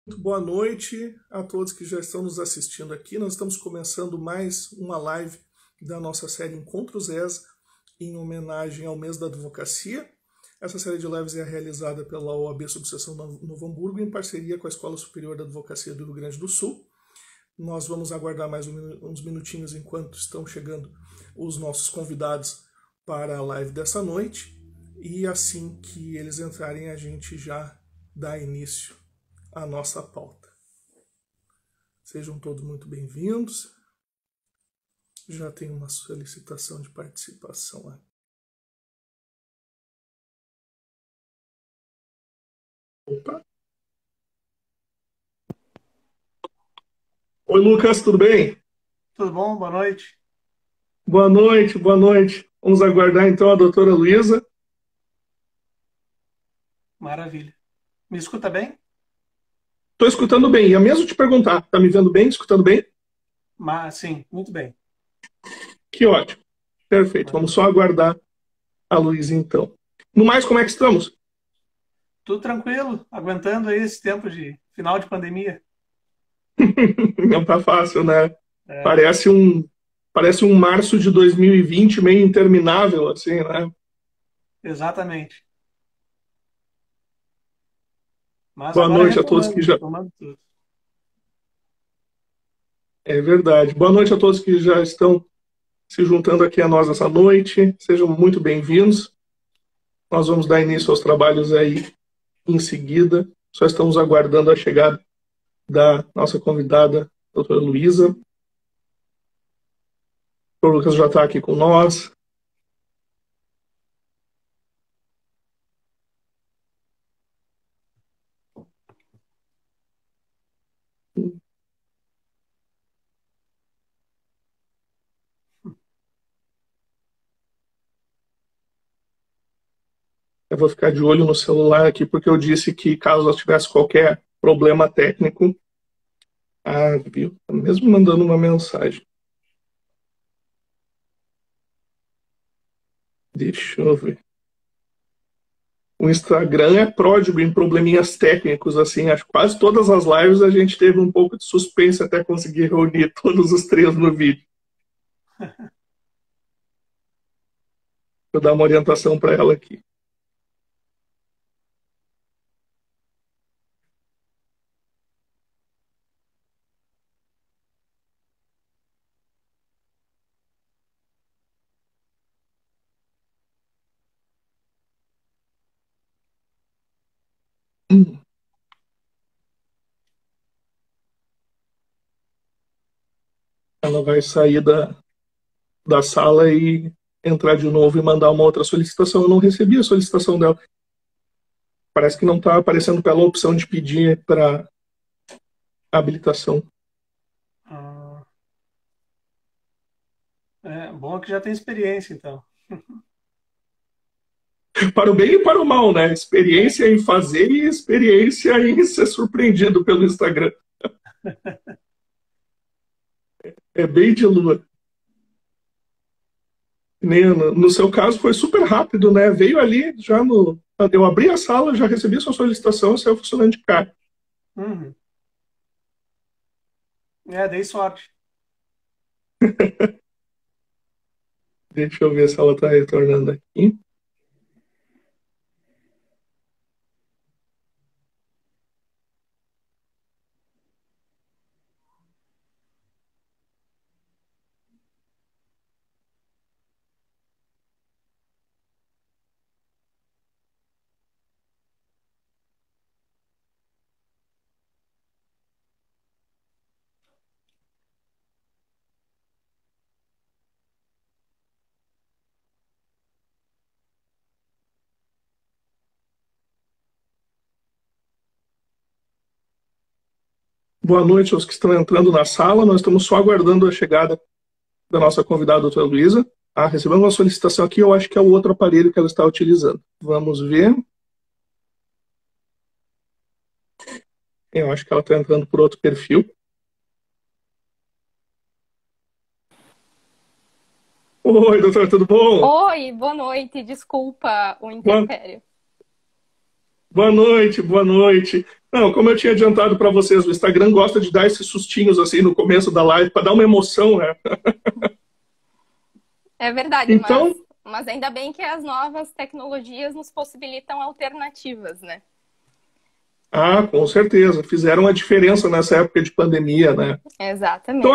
Muito boa noite a todos que já estão nos assistindo aqui. Nós estamos começando mais uma live da nossa série Encontros ESA, em homenagem ao mês da advocacia. Essa série de lives é realizada pela OAB Subseção Novo Hamburgo, em parceria com a Escola Superior da Advocacia do Rio Grande do Sul. Nós vamos aguardar mais uns minutinhos enquanto estão chegando os nossos convidados para a live dessa noite. E assim que eles entrarem, a gente já dá início à nossa pauta. Sejam todos muito bem-vindos. Já tem uma solicitação de participação aqui. Opa. Oi, Lucas, tudo bem? Tudo bom? Boa noite. Boa noite, boa noite. Vamos aguardar então a doutora Luísa. Maravilha. Me escuta bem? Estou escutando bem. Ia mesmo te perguntar, está me vendo bem, escutando bem? Mas, sim, muito bem. Que ótimo. Perfeito. Vamos só aguardar a Luísa então. No mais, como é que estamos? Tudo tranquilo, aguentando aí esse tempo de final de pandemia. Não tá fácil, né? É, Parece um, parece um março de 2020 meio interminável, assim, né? exatamente. Mas Boa agora noite a todos que retomando, já. retomando tudo. É verdade. Boa noite a todos que já estão se juntando aqui a nós essa noite. Sejam muito bem-vindos. Nós vamos dar início aos trabalhos aí em seguida. Só estamos aguardando a chegada da nossa convidada, doutora Luísa. O Lucas já está aqui com nós. Eu vou ficar de olho no celular aqui, porque eu disse que caso eu tivesse qualquer problema técnico, viu? Tá mesmo mandando uma mensagem. Deixa eu ver. O Instagram é pródigo em probleminhas técnicos, assim. Acho que quase todas as lives a gente teve um pouco de suspense até conseguir reunir todos os três no vídeo. Vou dar uma orientação para ela aqui. Ela vai sair da sala e entrar de novo e mandar uma outra solicitação. Eu não recebi a solicitação dela. Parece que não está aparecendo pela opção de pedir para habilitação. Ah, bom que já tem experiência, então. Para o bem e para o mal, né? É, Experiência em fazer e experiência em ser surpreendido pelo Instagram. É bem de lua. No seu caso foi super rápido, né? Veio ali já no. Eu abri a sala, já recebi a sua solicitação e saiu funcionando de cara. uhum. Dei sorte. Deixa eu ver se ela está retornando aqui. Boa noite aos que estão entrando na sala. Nós estamos só aguardando a chegada da nossa convidada, a doutora Luísa. Recebemos uma solicitação aqui, eu acho que é o outro aparelho que ela está utilizando. Vamos ver. Eu acho que ela está entrando por outro perfil. Oi, doutor, tudo bom? Oi, boa noite. Desculpa o Boa, interpério. Boa noite, boa noite. Não, como eu tinha adiantado para vocês, o Instagram gosta de dar esses sustinhos assim no começo da live para dar uma emoção, né? É verdade, Então, mas ainda bem que as novas tecnologias nos possibilitam alternativas, né? com certeza, fizeram a diferença nessa época de pandemia, né? Então, Exatamente.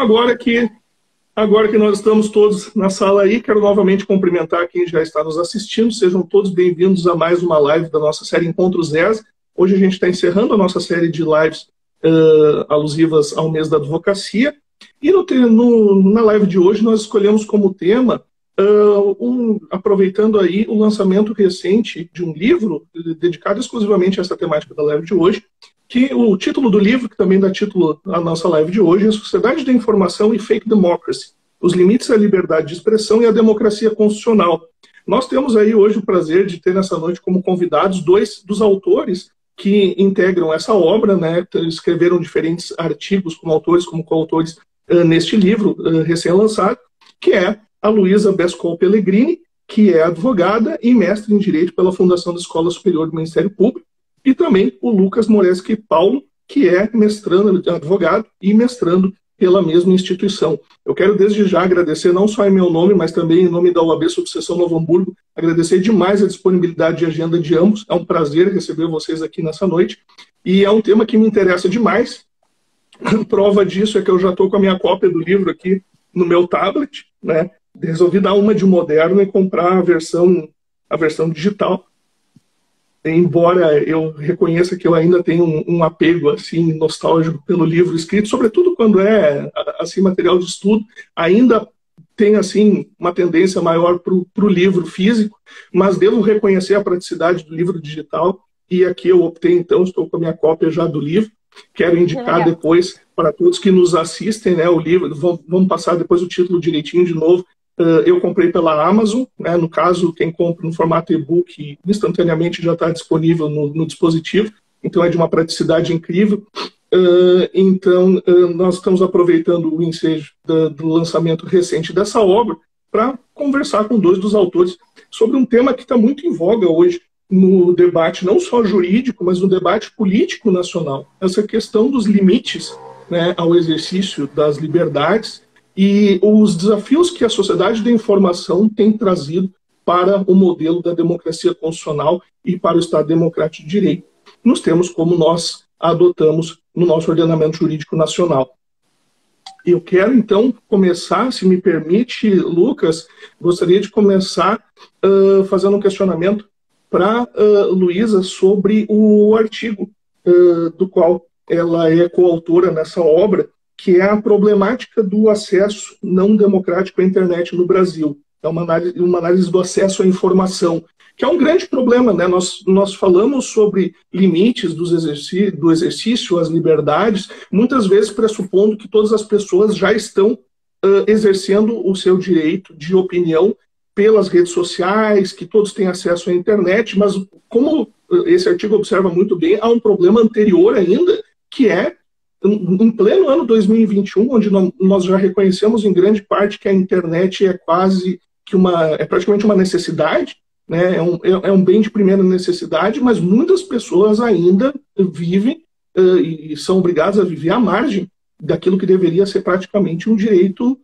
agora que nós estamos todos na sala aí, quero novamente cumprimentar quem já está nos assistindo. Sejam todos bem-vindos a mais uma live da nossa série Encontros ESA. Hoje a gente está encerrando a nossa série de lives alusivas ao mês da advocacia. E na live de hoje nós escolhemos como tema, aproveitando aí o lançamento recente de um livro dedicado exclusivamente a essa temática da live de hoje, que o título do livro, que também dá título à nossa live de hoje, é Sociedade da Informação e Fake Democracy, os limites à liberdade de expressão e à democracia constitucional. Nós temos aí hoje o prazer de ter nessa noite como convidados dois dos autores que integram essa obra, né? Escreveram diferentes artigos como autores, como coautores neste livro recém-lançado, que é a Luísa Bescol Pellegrini, que é advogada e mestre em Direito pela Fundação da Escola Superior do Ministério Público, e também o Lucas Moreschi Paulo, que é mestrando, advogado e mestrando pela mesma instituição. Eu quero desde já agradecer, não só em meu nome, mas também em nome da UAB Subseção Novo Hamburgo, agradecer demais a disponibilidade de agenda de ambos. É um prazer receber vocês aqui nessa noite. E é um tema que me interessa demais. Prova disso é que eu já estou com a minha cópia do livro aqui no meu tablet, né? Resolvi dar uma de moderno e comprar a versão digital. Embora eu reconheça que eu ainda tenho um apego assim nostálgico pelo livro escrito, sobretudo quando é assim material de estudo, ainda tem assim uma tendência maior para o livro físico, mas devo reconhecer a praticidade do livro digital, e aqui eu optei então, estou com a minha cópia já do livro. Quero indicar depois para todos que nos assistem, né, o livro. Vamos passar depois o título direitinho de novo. Eu comprei pela Amazon, né, no caso, quem compra no formato e-book instantaneamente já está disponível no dispositivo, então é de uma praticidade incrível. Então, nós estamos aproveitando o ensejo do lançamento recente dessa obra para conversar com dois dos autores sobre um tema que está muito em voga hoje no debate, não só jurídico, mas no debate político nacional. Essa questão dos limites, né, ao exercício das liberdades e os desafios que a sociedade da informação tem trazido para o modelo da democracia constitucional e para o Estado Democrático de Direito, nos termos como nós adotamos no nosso ordenamento jurídico nacional. Eu quero, então, começar, se me permite, Lucas, gostaria de começar fazendo um questionamento para Luísa sobre o artigo do qual ela é coautora nessa obra, que é a problemática do acesso não democrático à internet no Brasil. É uma análise do acesso à informação, que é um grande problema, né? Nós falamos sobre limites do exercício às liberdades, muitas vezes pressupondo que todas as pessoas já estão exercendo o seu direito de opinião pelas redes sociais, que todos têm acesso à internet, mas como esse artigo observa muito bem, há um problema anterior ainda, que é em pleno ano 2021, onde nós já reconhecemos em grande parte que a internet é praticamente uma necessidade, né? É um bem de primeira necessidade, mas muitas pessoas ainda vivem e são obrigadas a viver à margem daquilo que deveria ser praticamente um direito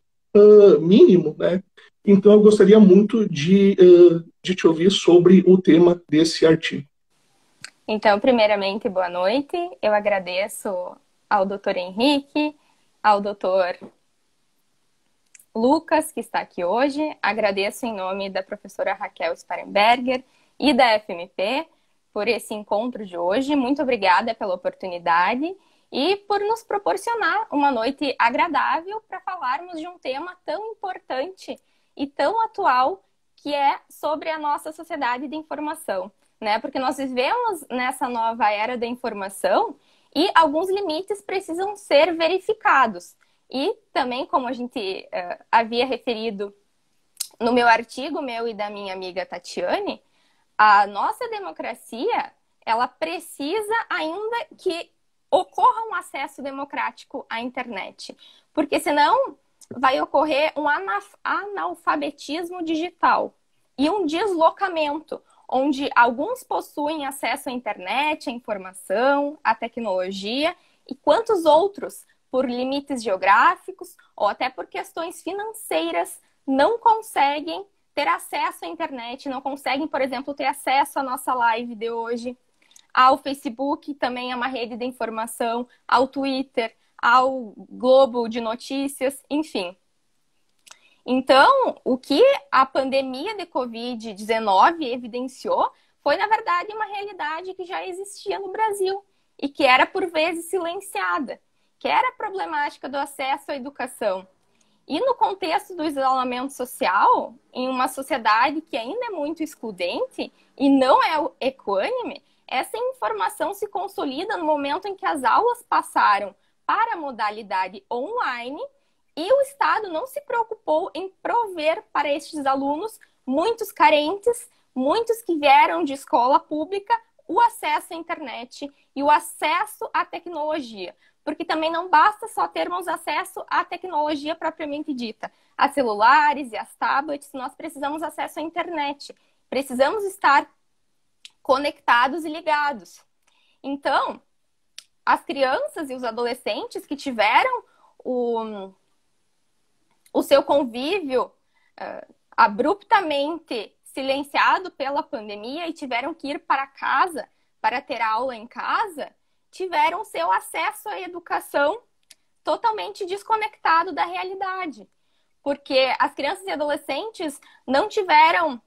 mínimo, né? Então eu gostaria muito de te ouvir sobre o tema desse artigo. Então, primeiramente, boa noite. Eu agradeço ao Dr. Henrique, ao Dr. Lucas, que está aqui hoje. Agradeço em nome da professora Raquel Sparenberger e da FMP por esse encontro de hoje. Muito obrigada pela oportunidade e por nos proporcionar uma noite agradável para falarmos de um tema tão importante e tão atual, que é sobre a nossa sociedade de informação, né? Porque nós vivemos nessa nova era da informação e alguns limites precisam ser verificados. E também, como a gente havia referido no meu artigo, meu e da minha amiga Tatiane, a nossa democracia, ela precisa ainda que ocorra um acesso democrático à internet. Porque senão vai ocorrer um analfabetismo digital e um deslocamento, onde alguns possuem acesso à internet, à informação, à tecnologia, e quantos outros, por limites geográficos ou até por questões financeiras, não conseguem ter acesso à internet, não conseguem, por exemplo, ter acesso à nossa live de hoje, ao Facebook, também é uma rede de informação, ao Twitter, ao Globo de notícias, enfim. Então, o que a pandemia de Covid-19 evidenciou foi, na verdade, uma realidade que já existia no Brasil e que era, por vezes, silenciada, que era a problemática do acesso à educação. E no contexto do isolamento social, em uma sociedade que ainda é muito excludente e não é equânime, essa informação se consolida no momento em que as aulas passaram para a modalidade online e o Estado não se preocupou em prover para estes alunos, muitos carentes, muitos que vieram de escola pública, o acesso à internet e o acesso à tecnologia. Porque também não basta só termos acesso à tecnologia propriamente dita, a celulares e as tablets, nós precisamos acesso à internet. Precisamos estar conectados e ligados. Então, as crianças e os adolescentes que tiveram o seu convívio abruptamente silenciado pela pandemia e tiveram que ir para casa para ter aula em casa, tiveram seu acesso à educação totalmente desconectado da realidade. Porque as crianças e adolescentes não tiveram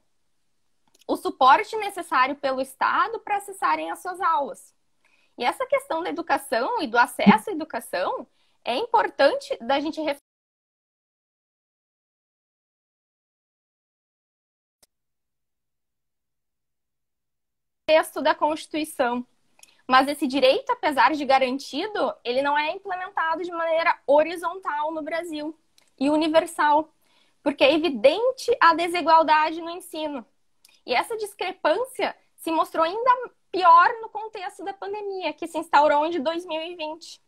o suporte necessário pelo Estado para acessarem as suas aulas. E essa questão da educação e do acesso à educação é importante da gente refletir no texto da Constituição. Mas esse direito, apesar de garantido, ele não é implementado de maneira horizontal no Brasil e universal, porque é evidente a desigualdade no ensino. E essa discrepância se mostrou ainda pior no contexto da pandemia, que se instaurou em 2020.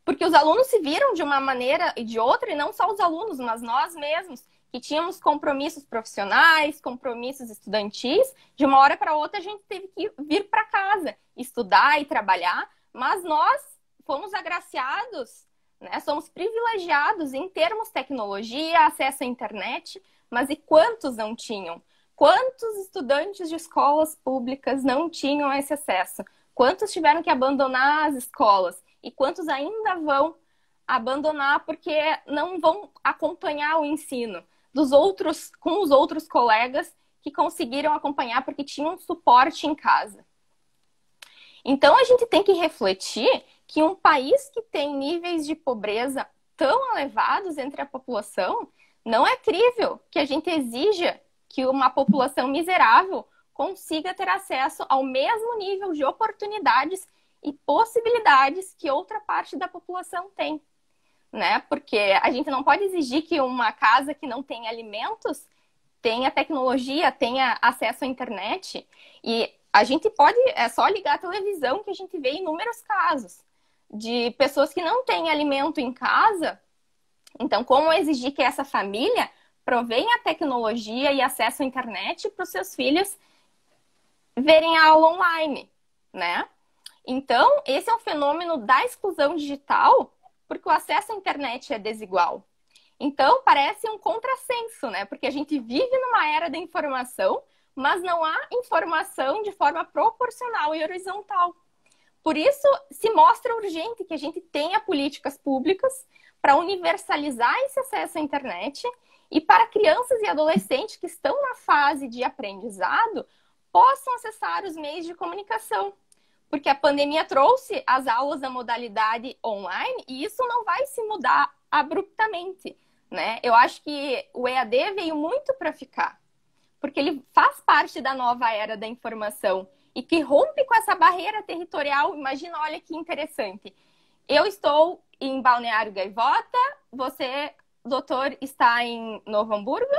Porque os alunos se viram de uma maneira e de outra, e não só os alunos, mas nós mesmos, que tínhamos compromissos profissionais, compromissos estudantis, de uma hora para outra a gente teve que vir para casa, estudar e trabalhar, mas nós fomos agraciados, né? Somos privilegiados em termos tecnologia, acesso à internet, mas e quantos não tinham? Quantos estudantes de escolas públicas não tinham esse acesso? Quantos tiveram que abandonar as escolas? E quantos ainda vão abandonar porque não vão acompanhar o ensino com os outros colegas que conseguiram acompanhar porque tinham suporte em casa? Então, a gente tem que refletir que um país que tem níveis de pobreza tão elevados entre a população, não é crível que a gente exija que uma população miserável consiga ter acesso ao mesmo nível de oportunidades e possibilidades que outra parte da população tem, né? Porque a gente não pode exigir que uma casa que não tem alimentos tenha tecnologia, tenha acesso à internet. E a gente pode, é só ligar a televisão que a gente vê inúmeros casos de pessoas que não têm alimento em casa. Então, como exigir que essa família provenha tecnologia e acesso à internet para os seus filhos verem a aula online, né? Então, esse é um fenômeno da exclusão digital, porque o acesso à internet é desigual. Então, parece um contrassenso, né? Porque a gente vive numa era da informação, mas não há informação de forma proporcional e horizontal. Por isso, se mostra urgente que a gente tenha políticas públicas para universalizar esse acesso à internet e para crianças e adolescentes que estão na fase de aprendizado possam acessar os meios de comunicação. Porque a pandemia trouxe as aulas da modalidade online e isso não vai se mudar abruptamente, né? Eu acho que o EAD veio muito para ficar, porque ele faz parte da nova era da informação e que rompe com essa barreira territorial. Imagina, olha que interessante. Eu estou em Balneário Gaivota, você, doutor, está em Novo Hamburgo?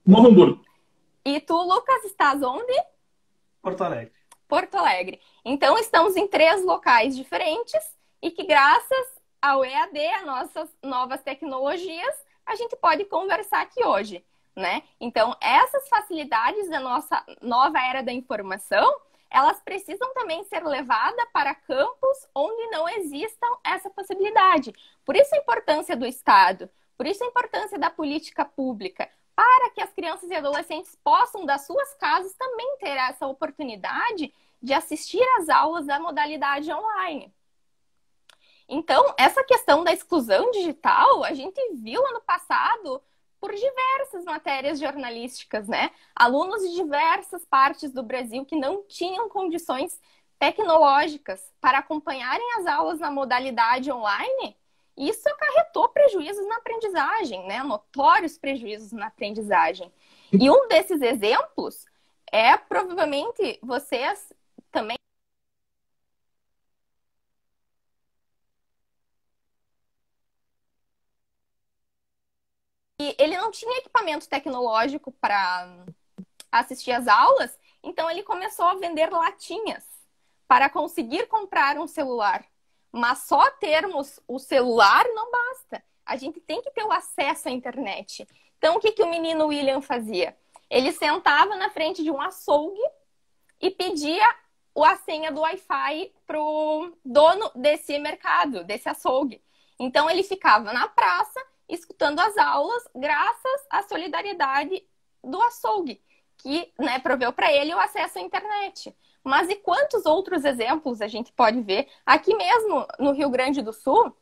Novo Hamburgo. E tu, Lucas, estás onde? Porto Alegre. Porto Alegre. Então, estamos em 3 locais diferentes e que, graças ao EAD, a nossas novas tecnologias, a gente pode conversar aqui hoje. né? Então, essas facilidades da nossa nova era da informação, elas precisam também ser levadas para campos onde não existam essa possibilidade. Por isso a importância do Estado, por isso a importância da política pública, para que as crianças e adolescentes possam, das suas casas, também ter essa oportunidade de assistir às aulas da modalidade online. Então, essa questão da exclusão digital, a gente viu ano passado por diversas matérias jornalísticas, né? Alunos de diversas partes do Brasil que não tinham condições tecnológicas para acompanharem as aulas na modalidade online, isso acarretou prejuízos na aprendizagem, né? Notórios prejuízos na aprendizagem. E um desses exemplos é, provavelmente, vocês também. E ele não tinha equipamento tecnológico para assistir às aulas, então ele começou a vender latinhas para conseguir comprar um celular. Mas só termos o celular não basta. A gente tem que ter o acesso à internet. Então, o que o menino William fazia? Ele sentava na frente de um açougue e pedia a senha do Wi-Fi para o dono desse mercado, desse açougue. Então, ele ficava na praça escutando as aulas graças à solidariedade do açougue, que, né, proveu para ele o acesso à internet. Mas e quantos outros exemplos a gente pode ver? Aqui mesmo no Rio Grande do Sul,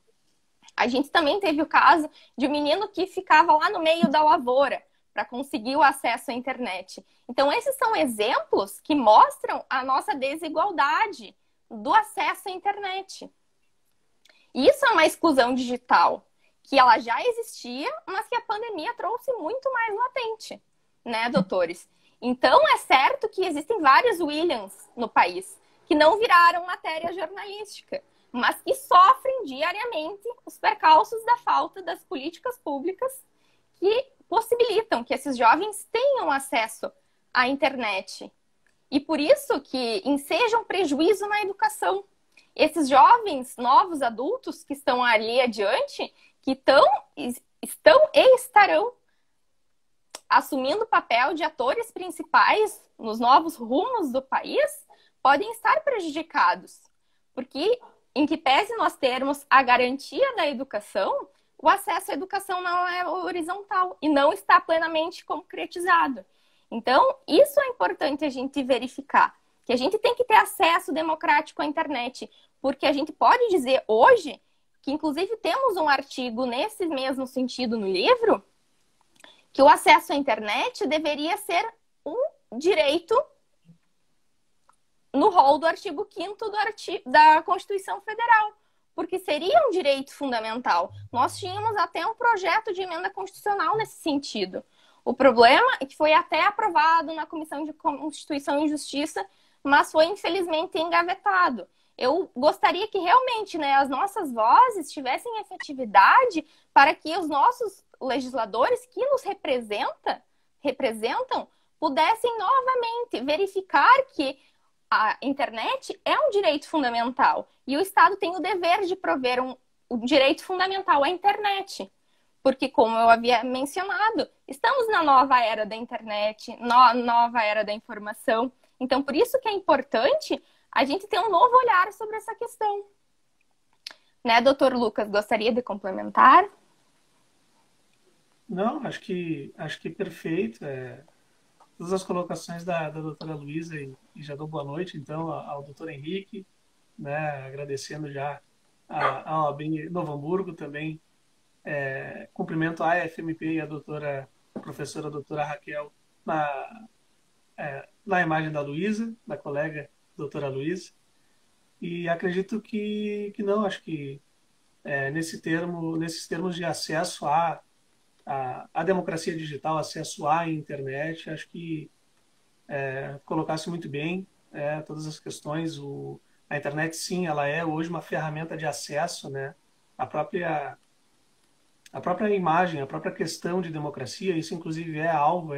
a gente também teve o caso de um menino que ficava lá no meio da lavoura para conseguir o acesso à internet. Então, esses são exemplos que mostram a nossa desigualdade do acesso à internet. Isso é uma exclusão digital, que ela já existia, mas que a pandemia trouxe muito mais latente, né, doutores? Então, é certo que existem vários Williams no país que não viraram matéria jornalística, mas que sofrem diariamente os percalços da falta das políticas públicas que possibilitam que esses jovens tenham acesso à internet. E por isso que enseja um prejuízo na educação. Esses jovens, novos adultos que estão ali adiante, que estão e estarão assumindo o papel de atores principais nos novos rumos do país, podem estar prejudicados. Porque, em que pese nós termos a garantia da educação, o acesso à educação não é horizontal e não está plenamente concretizado. Então, isso é importante a gente verificar, que a gente tem que ter acesso democrático à internet, porque a gente pode dizer hoje, que inclusive temos um artigo nesse mesmo sentido no livro, que o acesso à internet deveria ser um direito no rol do artigo 5º da Constituição Federal, porque seria um direito fundamental. Nós tínhamos até um projeto de emenda constitucional nesse sentido. O problema é que foi até aprovado na Comissão de Constituição e Justiça, mas foi infelizmente engavetado. Eu gostaria que realmente, né, as nossas vozes tivessem efetividade para que os nossos legisladores que nos representam pudessem novamente verificar que a internet é um direito fundamental e o Estado tem o dever de prover um direito fundamental à internet. Porque, como eu havia mencionado, estamos na nova era da internet, nova era da informação. Então, por isso que é importante a gente ter um novo olhar sobre essa questão. Né, doutor Lucas, gostaria de complementar? Não, acho que perfeito. Todas as colocações da doutora Luísa e já dou boa noite, então, ao doutor Henrique, né, agradecendo já a OAB Novo Hamburgo também. Cumprimento a AFMP e a professora doutora Raquel na imagem da Luísa, da colega doutora Luísa, e acredito que não, acho que nesses termos de acesso à democracia digital, acesso à internet, acho que colocasse muito bem todas as questões. A internet, sim, ela é hoje uma ferramenta de acesso, né? A própria imagem, a própria questão de democracia, isso inclusive é alvo,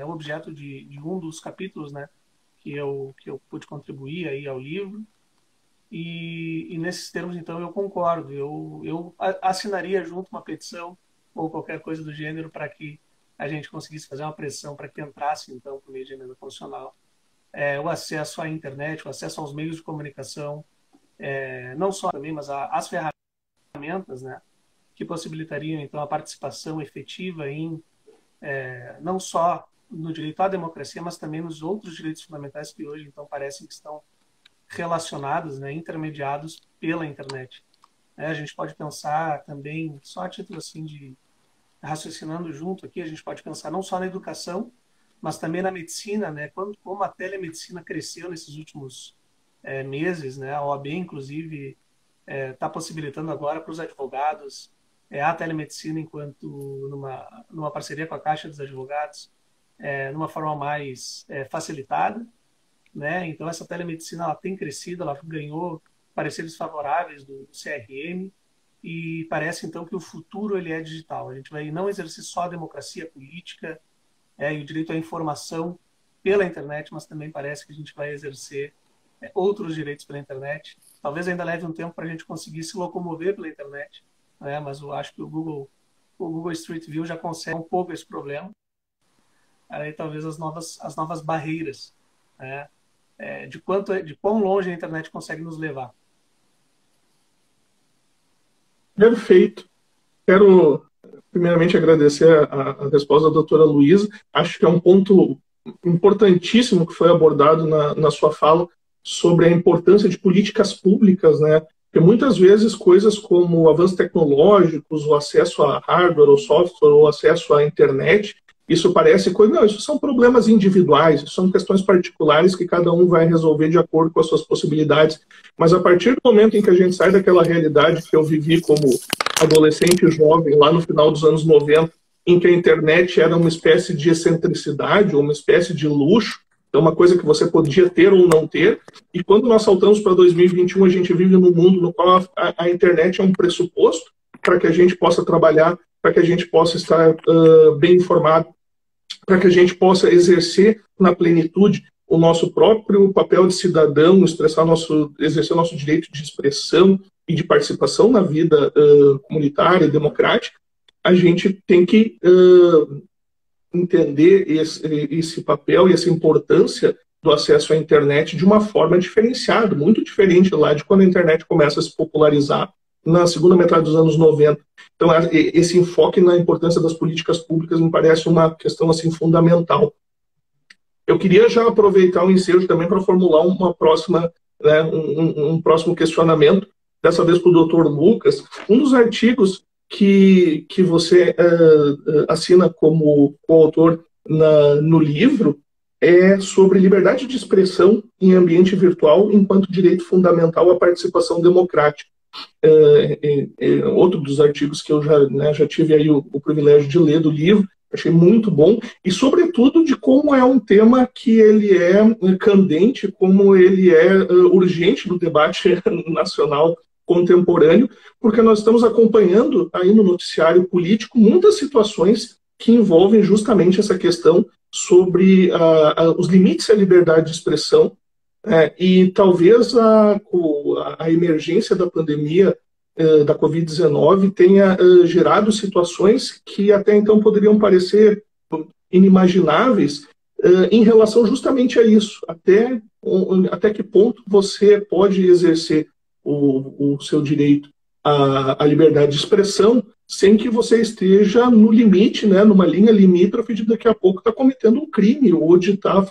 objeto de um dos capítulos, né, que eu pude contribuir aí ao livro. E nesses termos, então, eu concordo. Eu assinaria junto uma petição ou qualquer coisa do gênero para que a gente conseguisse fazer uma pressão para que entrasse, então, por meio de emenda constitucional, o acesso à internet, o acesso aos meios de comunicação, não só também, mas as ferramentas, né, que possibilitariam, então, a participação efetiva em, não só no direito à democracia, mas também nos outros direitos fundamentais que hoje, então, parecem que estão relacionados, né, intermediados pela internet. A gente pode pensar também, só a título assim de raciocinando junto aqui, a gente pode pensar não só na educação, mas também na medicina, né? Como a telemedicina cresceu nesses últimos meses, né? A OAB, inclusive, está possibilitando agora para os advogados a telemedicina enquanto numa parceria com a Caixa dos Advogados, numa forma mais facilitada, né? Então, essa telemedicina ela tem crescido, ela ganhou pareceres favoráveis do CRM, e parece, então, que o futuro ele é digital. A gente vai não exercer só a democracia política e o direito à informação pela internet, mas também parece que a gente vai exercer outros direitos pela internet. Talvez ainda leve um tempo para a gente conseguir se locomover pela internet, né? Mas eu acho que o Google Street View já consegue um pouco esse problema. Aí talvez as novas barreiras, né? De quão longe a internet consegue nos levar. Perfeito. Quero, primeiramente, agradecer a resposta da doutora Luísa. Acho que é um ponto importantíssimo que foi abordado na sua fala sobre a importância de políticas públicas, né? Porque muitas vezes coisas como avanços tecnológicos, o acesso a hardware ou software, ou acesso à internet, isso parece coisa. Não, isso são problemas individuais, isso são questões particulares que cada um vai resolver de acordo com as suas possibilidades. Mas a partir do momento em que a gente sai daquela realidade que eu vivi como adolescente e jovem, lá no final dos anos 90, em que a internet era uma espécie de excentricidade, ou uma espécie de luxo, é uma coisa que você podia ter ou não ter, e quando nós saltamos para 2021, a gente vive num mundo no qual a internet é um pressuposto para que a gente possa trabalhar, para que a gente possa estar bem informado, para que a gente possa exercer na plenitude o nosso próprio papel de cidadão, exercer o nosso direito de expressão e de participação na vida comunitária e democrática. A gente tem que entender esse papel e essa importância do acesso à internet de uma forma diferenciada, muito diferente lá de quando a internet começa a se popularizar na segunda metade dos anos 90. Então, esse enfoque na importância das políticas públicas me parece uma questão assim fundamental. Eu queria já aproveitar o ensejo também para formular uma próxima, né, um próximo questionamento, dessa vez para o doutor Lucas. Um dos artigos que você assina como coautor no livro é sobre liberdade de expressão em ambiente virtual enquanto direito fundamental à participação democrática. Outro dos artigos que eu já tive aí o privilégio de ler do livro, achei muito bom, e sobretudo de como é um tema que ele é candente, como ele é urgente no debate nacional contemporâneo, porque nós estamos acompanhando aí no noticiário político muitas situações que envolvem justamente essa questão sobre os limites à liberdade de expressão, e talvez a emergência da pandemia da Covid-19 tenha gerado situações que até então poderiam parecer inimagináveis em relação justamente a isso. Até que ponto você pode exercer o seu direito à liberdade de expressão sem que você esteja no limite, né, numa linha limítrofe de daqui a pouco estar cometendo um crime ou de estar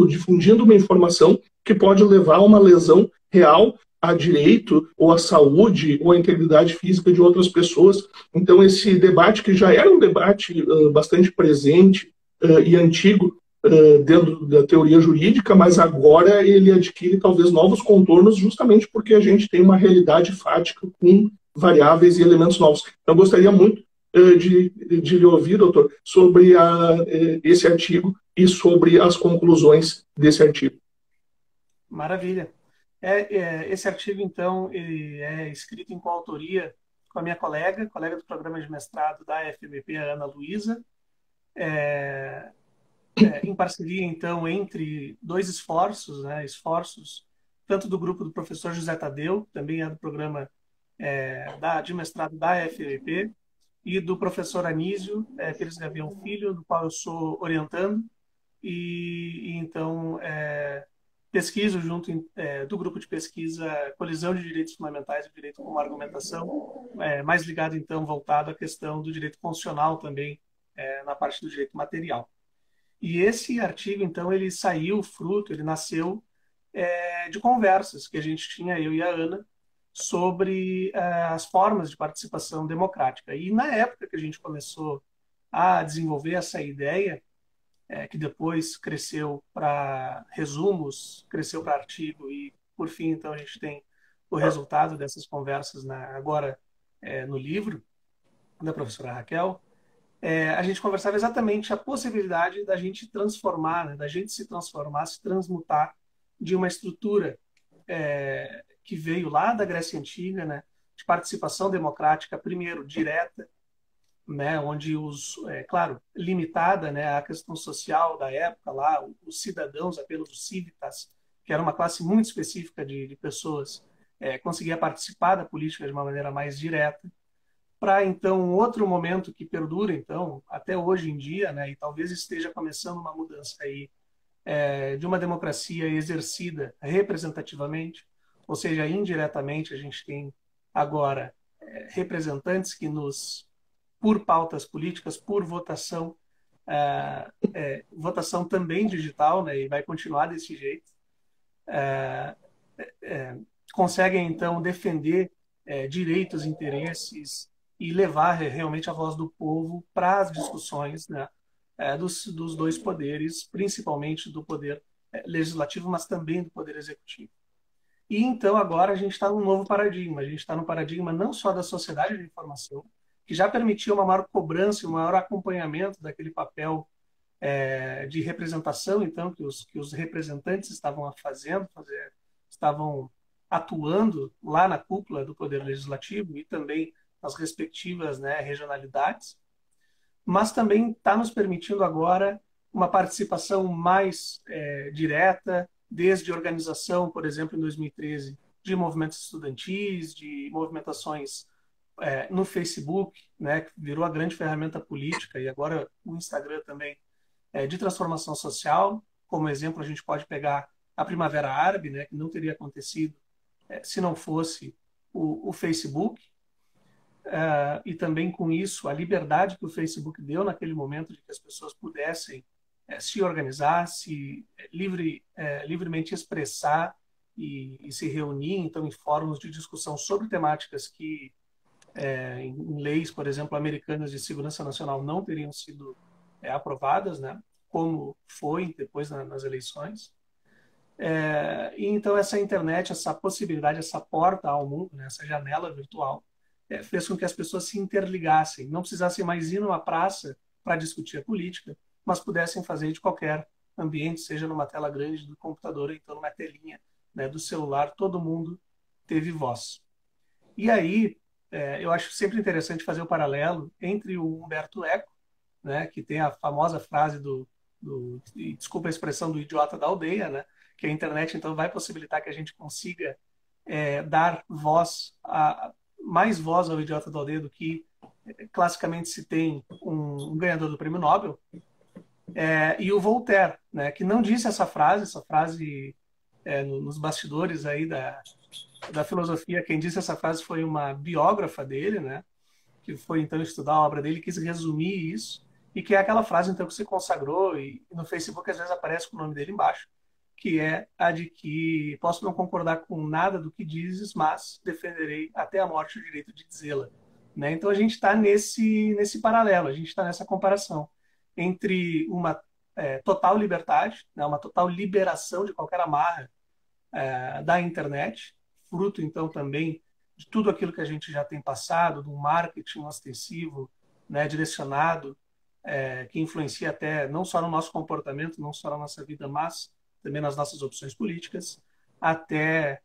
difundindo uma informação que pode levar a uma lesão real a direito ou à saúde ou à integridade física de outras pessoas. Então, esse debate, que já era um debate bastante presente e antigo dentro da teoria jurídica, mas agora ele adquire talvez novos contornos justamente porque a gente tem uma realidade fática com variáveis e elementos novos. Então, eu gostaria muito de lhe ouvir, doutor, sobre esse artigo e sobre as conclusões desse artigo. Maravilha. Esse artigo, então, ele é escrito em coautoria com a minha colega do programa de mestrado da FMP, a Ana Luísa, em parceria, então, entre dois esforços, né, tanto do grupo do professor José Tadeu, também é do programa de mestrado da FMP, e do professor Anísio Pires Gavião Filho, do qual eu sou orientando, e então pesquiso junto do grupo de pesquisa Colisão de Direitos Fundamentais e Direito como Argumentação, mais ligado então, voltado à questão do direito constitucional também, na parte do direito material. E esse artigo, então, ele saiu fruto, ele nasceu de conversas que a gente tinha, eu e a Ana, sobre as formas de participação democrática. E na época que a gente começou a desenvolver essa ideia, que depois cresceu para resumos, cresceu para artigo e, por fim, então a gente tem o resultado dessas conversas agora no livro da professora Raquel. A gente conversava exatamente a possibilidade da gente transformar, né, da gente se transformar, se transmutar de uma estrutura que veio lá da Grécia Antiga, né, de participação democrática, primeiro direta, né, onde claro, limitada, né, à questão social da época lá, os cidadãos, apenas os civitas, que era uma classe muito específica de pessoas, conseguia participar da política de uma maneira mais direta, para então um outro momento que perdura então até hoje em dia, né, e talvez esteja começando uma mudança aí de uma democracia exercida representativamente, ou seja, indiretamente a gente tem agora representantes que por pautas políticas, por votação, votação também digital, né, e vai continuar desse jeito, conseguem então defender direitos, interesses e levar realmente a voz do povo para as discussões, né, dos dois poderes, principalmente do poder legislativo, mas também do poder executivo. E então agora a gente está num novo paradigma, a gente está no paradigma não só da sociedade de informação, que já permitia uma maior cobrança e um maior acompanhamento daquele papel de representação, então, que os representantes estavam estavam atuando lá na cúpula do Poder Legislativo e também nas respectivas, né, regionalidades, mas também está nos permitindo agora uma participação mais direta, desde organização, por exemplo, em 2013, de movimentos estudantis, de movimentações no Facebook, né, que virou a grande ferramenta política, e agora o Instagram também, de transformação social. Como exemplo, a gente pode pegar a Primavera Árabe, né, que não teria acontecido se não fosse o Facebook, e também com isso a liberdade que o Facebook deu naquele momento de que as pessoas pudessem se organizar, se livremente expressar e se reunir, então, em fóruns de discussão sobre temáticas que em leis, por exemplo, americanas de segurança nacional não teriam sido aprovadas, né, como foi depois nas eleições. E então essa internet, essa possibilidade, essa porta ao mundo, né, essa janela virtual, fez com que as pessoas se interligassem, não precisassem mais ir numa praça para discutir a política, mas pudessem fazer de qualquer ambiente, seja numa tela grande do computador, ou então numa telinha, né, do celular, todo mundo teve voz. E aí, eu acho sempre interessante fazer o paralelo entre o Humberto Eco, né, que tem a famosa frase desculpa a expressão, do idiota da aldeia, né, que a internet então vai possibilitar que a gente consiga dar mais voz ao idiota da aldeia do que classicamente se tem um ganhador do prêmio Nobel, e o Voltaire, né, que não disse essa frase nos bastidores aí da filosofia. Quem disse essa frase foi uma biógrafa dele, né, que foi então estudar a obra dele, quis resumir isso, e que é aquela frase então que se consagrou, e no Facebook às vezes aparece com o nome dele embaixo, que é a de que posso não concordar com nada do que dizes, mas defenderei até a morte o direito de dizê-la. Né? Então a gente está nesse paralelo, a gente está nessa comparação entre uma total liberdade, né, uma total liberação de qualquer amarra da internet, fruto então também de tudo aquilo que a gente já tem passado, de um marketing ostensivo, né, direcionado, que influencia até não só no nosso comportamento, não só na nossa vida, mas também nas nossas opções políticas, até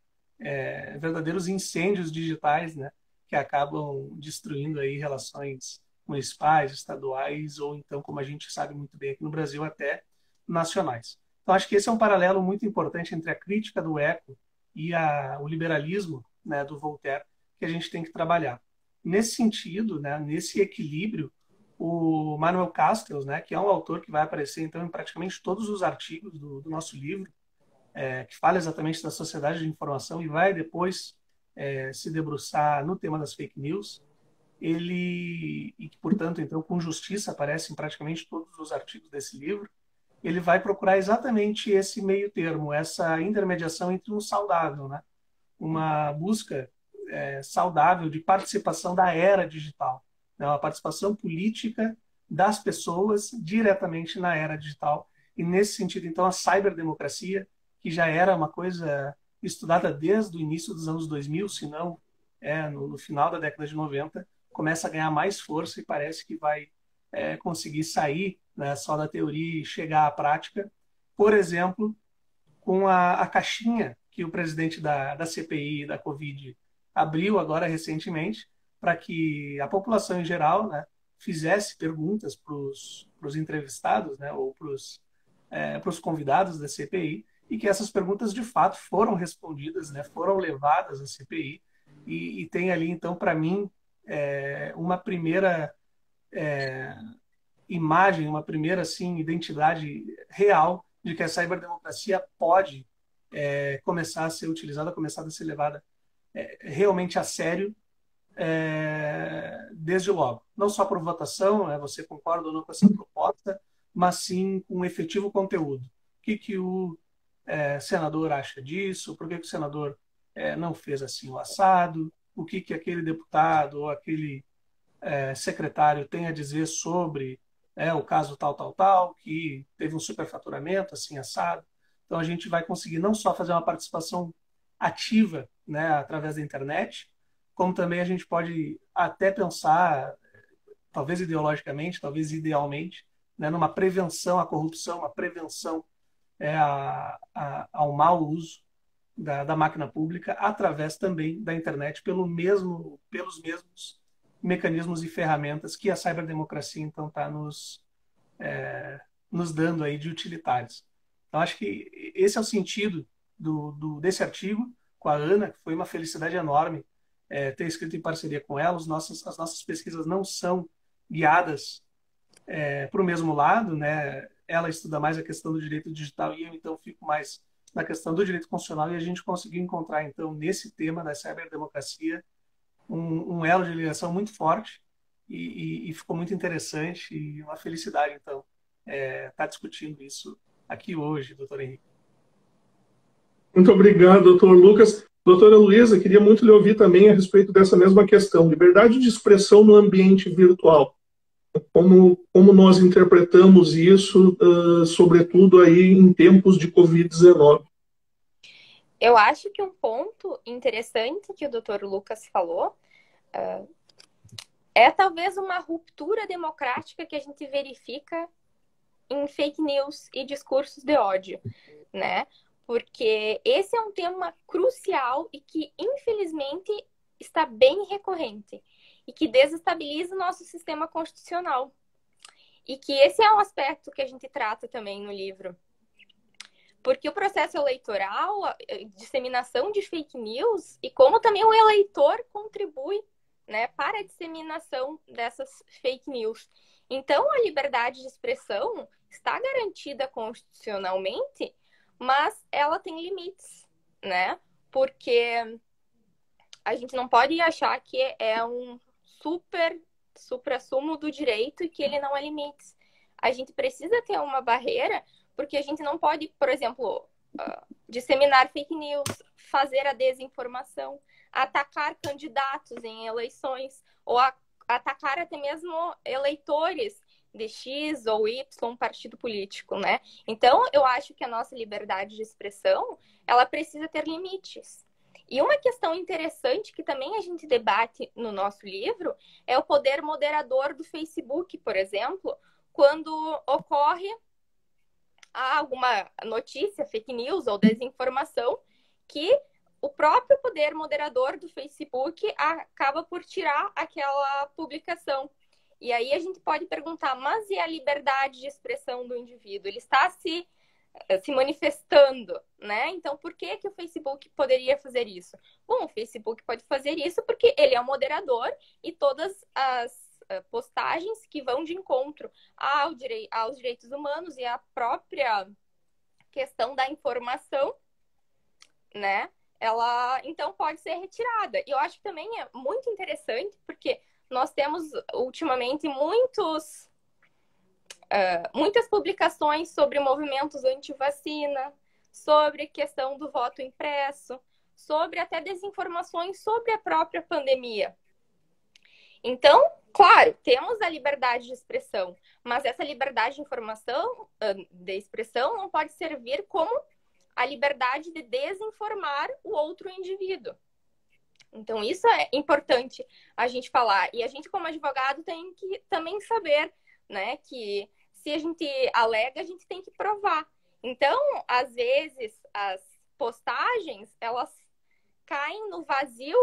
verdadeiros incêndios digitais, né, que acabam destruindo aí relações municipais, estaduais, ou então, como a gente sabe muito bem aqui no Brasil, até nacionais. Então, acho que esse é um paralelo muito importante entre a crítica do Eco e o liberalismo, né, do Voltaire, que a gente tem que trabalhar. nesse sentido, né, nesse equilíbrio, o Manuel Castells, né, que é um autor que vai aparecer então em praticamente todos os artigos do nosso livro, que fala exatamente da sociedade de informação e vai depois se debruçar no tema das fake news, ele, e que, portanto, então, com justiça aparece em praticamente todos os artigos desse livro, ele vai procurar exatamente esse meio termo, essa intermediação entre um saudável, né? Uma busca saudável de participação da era digital, né? Uma participação política das pessoas diretamente na era digital. E, nesse sentido, então, a ciberdemocracia, que já era uma coisa estudada desde o início dos anos 2000, se não no final da década de 90, começa a ganhar mais força e parece que vai conseguir sair, né, só da teoria e chegar à prática. Por exemplo, com a caixinha que o presidente da CPI da Covid abriu agora recentemente, para que a população em geral, né, fizesse perguntas para os entrevistados, né, ou para os convidados da CPI, e que essas perguntas de fato foram respondidas, né, foram levadas à CPI, e tem ali, então, para mim, uma primeira imagem, uma primeira assim, identidade real de que a ciberdemocracia pode começar a ser utilizada, começar a ser levada realmente a sério, desde logo. Não só por votação, você concorda ou não com essa proposta, mas sim com um efetivo conteúdo. O que o senador acha disso? Por que o senador não fez assim o assado? O que aquele deputado ou aquele secretário tem a dizer sobre o caso tal, que teve um superfaturamento assim assado. Então a gente vai conseguir não só fazer uma participação ativa, né, através da internet, como também a gente pode até pensar, talvez ideologicamente, talvez idealmente, né, numa prevenção à corrupção, uma prevenção ao mau uso da máquina pública, através também da internet, pelos mesmos mecanismos e ferramentas que a ciberdemocracia, então, está nos dando aí de utilitários. Então, acho que esse é o sentido desse artigo com a Ana, que foi uma felicidade enorme ter escrito em parceria com ela. As nossas pesquisas não são guiadas para o mesmo lado, né? Ela estuda mais a questão do direito digital e eu, então, fico mais na questão do direito constitucional, e a gente conseguiu encontrar, então, nesse tema da ciberdemocracia, um elo de ligação muito forte e ficou muito interessante e uma felicidade, então, estar discutindo isso aqui hoje, doutor Henrique. Muito obrigado, doutor Lucas. Doutora Luísa, queria muito lhe ouvir também a respeito dessa mesma questão, liberdade de expressão no ambiente virtual. Como nós interpretamos isso, sobretudo aí em tempos de Covid-19? Eu acho que um ponto interessante que o Dr. Lucas falou é talvez uma ruptura democrática que a gente verifica em fake news e discursos de ódio, né? Porque esse é um tema crucial e que, infelizmente, está bem recorrente e que desestabiliza o nosso sistema constitucional. E que esse é um aspecto que a gente trata também no livro. Porque o processo eleitoral, a disseminação de fake news e como também o eleitor contribui, né, para a disseminação dessas fake news. Então, a liberdade de expressão está garantida constitucionalmente, mas ela tem limites, né? Porque a gente não pode achar que é um supra-sumo do direito e que ele não há limites. A gente precisa ter uma barreira, porque a gente não pode, por exemplo, disseminar fake news, fazer a desinformação, atacar candidatos em eleições, ou atacar até mesmo eleitores de X ou Y partido político, né? Então, eu acho que a nossa liberdade de expressão, ela precisa ter limites. E uma questão interessante que também a gente debate no nosso livro é o poder moderador do Facebook, por exemplo, quando ocorre alguma notícia, fake news ou desinformação, que o próprio poder moderador do Facebook acaba por tirar aquela publicação. E aí a gente pode perguntar, mas e a liberdade de expressão do indivíduo? Ele está se se manifestando, né? Então, por que que o Facebook poderia fazer isso? Bom, o Facebook pode fazer isso porque ele é o moderador e todas as postagens que vão de encontro aos direitos humanos e à própria questão da informação, né? Ela, então, pode ser retirada. E eu acho que também é muito interessante porque nós temos, ultimamente, muitas publicações sobre movimentos anti-vacina, sobre questão do voto impresso, sobre até desinformações sobre a própria pandemia. Então, claro, temos a liberdade de expressão, mas essa liberdade de expressão não pode servir como a liberdade de desinformar o outro indivíduo. Então, isso é importante a gente falar. E a gente, como advogado, tem que também saber, né, que se a gente alega, a gente tem que provar. Então, às vezes, as postagens, elas caem no vazio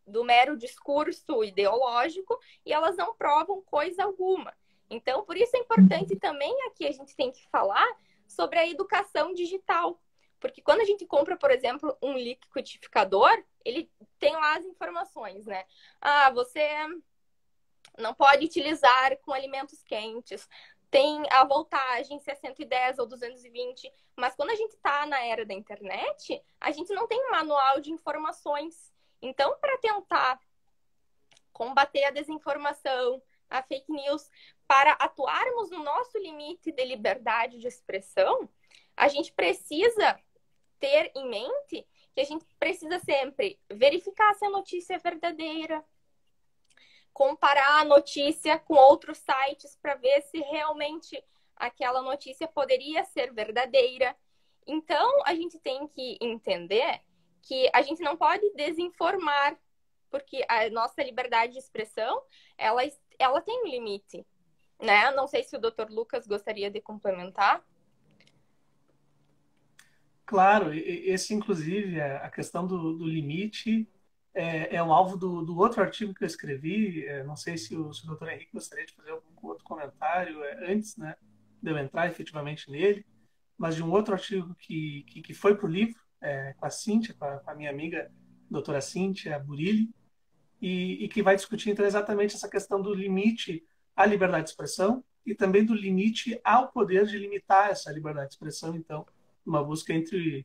do mero discurso ideológico e elas não provam coisa alguma. Então, por isso é importante também aqui a gente tem que falar sobre a educação digital. Porque quando a gente compra, por exemplo, um liquidificador, ele tem lá as informações, né? Ah, você não pode utilizar com alimentos quentes. Tem a voltagem, se é 110 ou 220. Mas quando a gente está na era da internet, a gente não tem um manual de informações. Então, para tentar combater a desinformação, a fake news, para atuarmos no nosso limite de liberdade de expressão, a gente precisa ter em mente que a gente precisa sempre verificar se a notícia é verdadeira, comparar a notícia com outros sites para ver se realmente aquela notícia poderia ser verdadeira. Então, a gente tem que entender que a gente não pode desinformar, porque a nossa liberdade de expressão, ela tem um limite, né? Não sei se o Dr. Lucas gostaria de complementar. Claro, esse, inclusive, a questão do limite é o alvo do outro artigo que eu escrevi. Não sei se o Dr. Henrique gostaria de fazer algum outro comentário antes, né, de eu entrar efetivamente nele, mas de um outro artigo que foi para o livro, com a Cíntia, com a minha amiga doutora Cíntia Burilli, e que vai discutir, então, exatamente essa questão do limite à liberdade de expressão e também do limite ao poder de limitar essa liberdade de expressão, então, uma busca entre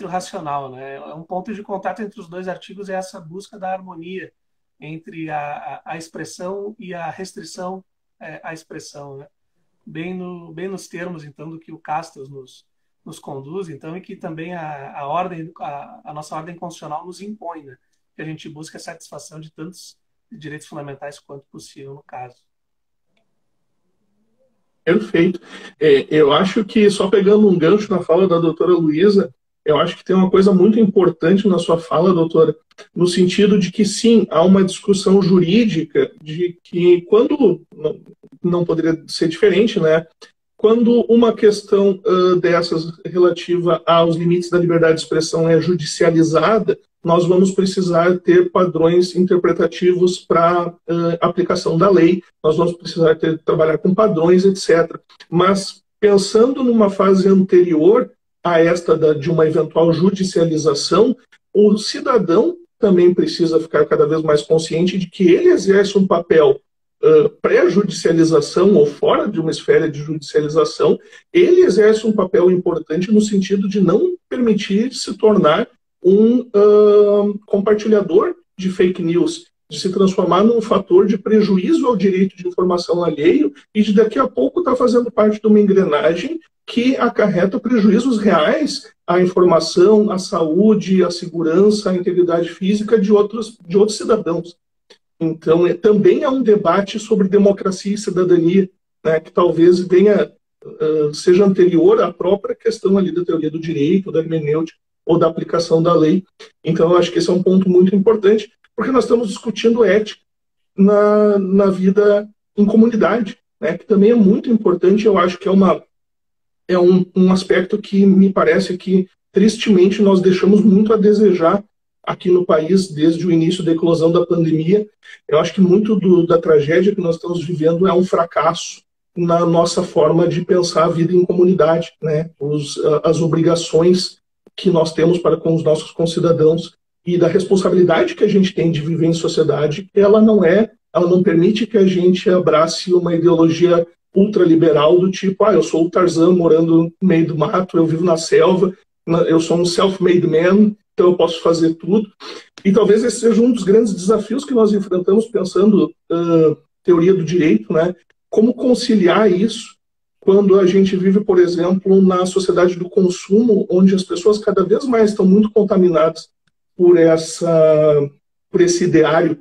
o racional, né? Um ponto de contato entre os dois artigos é essa busca da harmonia entre a expressão e a restrição à expressão, né? Bem nos termos, então, do que o Castells nos conduz, então, e que também a nossa ordem constitucional nos impõe, né? Que a gente busca a satisfação de tantos direitos fundamentais quanto possível, no caso. Perfeito. Eu acho que, só pegando um gancho na fala da doutora Luísa, eu acho que tem uma coisa muito importante na sua fala, doutora, no sentido de que, sim, há uma discussão jurídica de que, quando não poderia ser diferente, né? Quando uma questão dessas relativa aos limites da liberdade de expressão é judicializada, nós vamos precisar ter padrões interpretativos para aplicação da lei, nós vamos precisar trabalhar com padrões, etc. Mas, pensando numa fase anterior a esta de uma eventual judicialização, o cidadão também precisa ficar cada vez mais consciente de que ele exerce um papel pré-judicialização ou fora de uma esfera de judicialização, ele exerce um papel importante no sentido de não permitir se tornar um compartilhador de fake news, de se transformar num fator de prejuízo ao direito de informação alheio e de daqui a pouco estar fazendo parte de uma engrenagem que acarreta prejuízos reais à informação, à saúde, à segurança, à integridade física de outros cidadãos. Então, também há um debate sobre democracia e cidadania, né, que talvez seja anterior à própria questão ali da teoria do direito, da hermenêutica ou da aplicação da lei. Então, eu acho que esse é um ponto muito importante, porque nós estamos discutindo ética na vida em comunidade, né, que também é muito importante. Eu acho que é um aspecto que me parece que, tristemente, nós deixamos muito a desejar aqui no país desde o início da eclosão da pandemia. Eu acho que muito da tragédia que nós estamos vivendo é um fracasso na nossa forma de pensar a vida em comunidade, né? As obrigações que nós temos para com os nossos concidadãos e da responsabilidade que a gente tem de viver em sociedade, ela não permite que a gente abrace uma ideologia ultraliberal do tipo, eu sou o Tarzan morando no meio do mato, eu vivo na selva, eu sou um self-made man, então eu posso fazer tudo. E talvez esse seja um dos grandes desafios que nós enfrentamos pensando teoria do direito, né? Como conciliar isso quando a gente vive, por exemplo, na sociedade do consumo, onde as pessoas cada vez mais estão muito contaminadas por esse ideário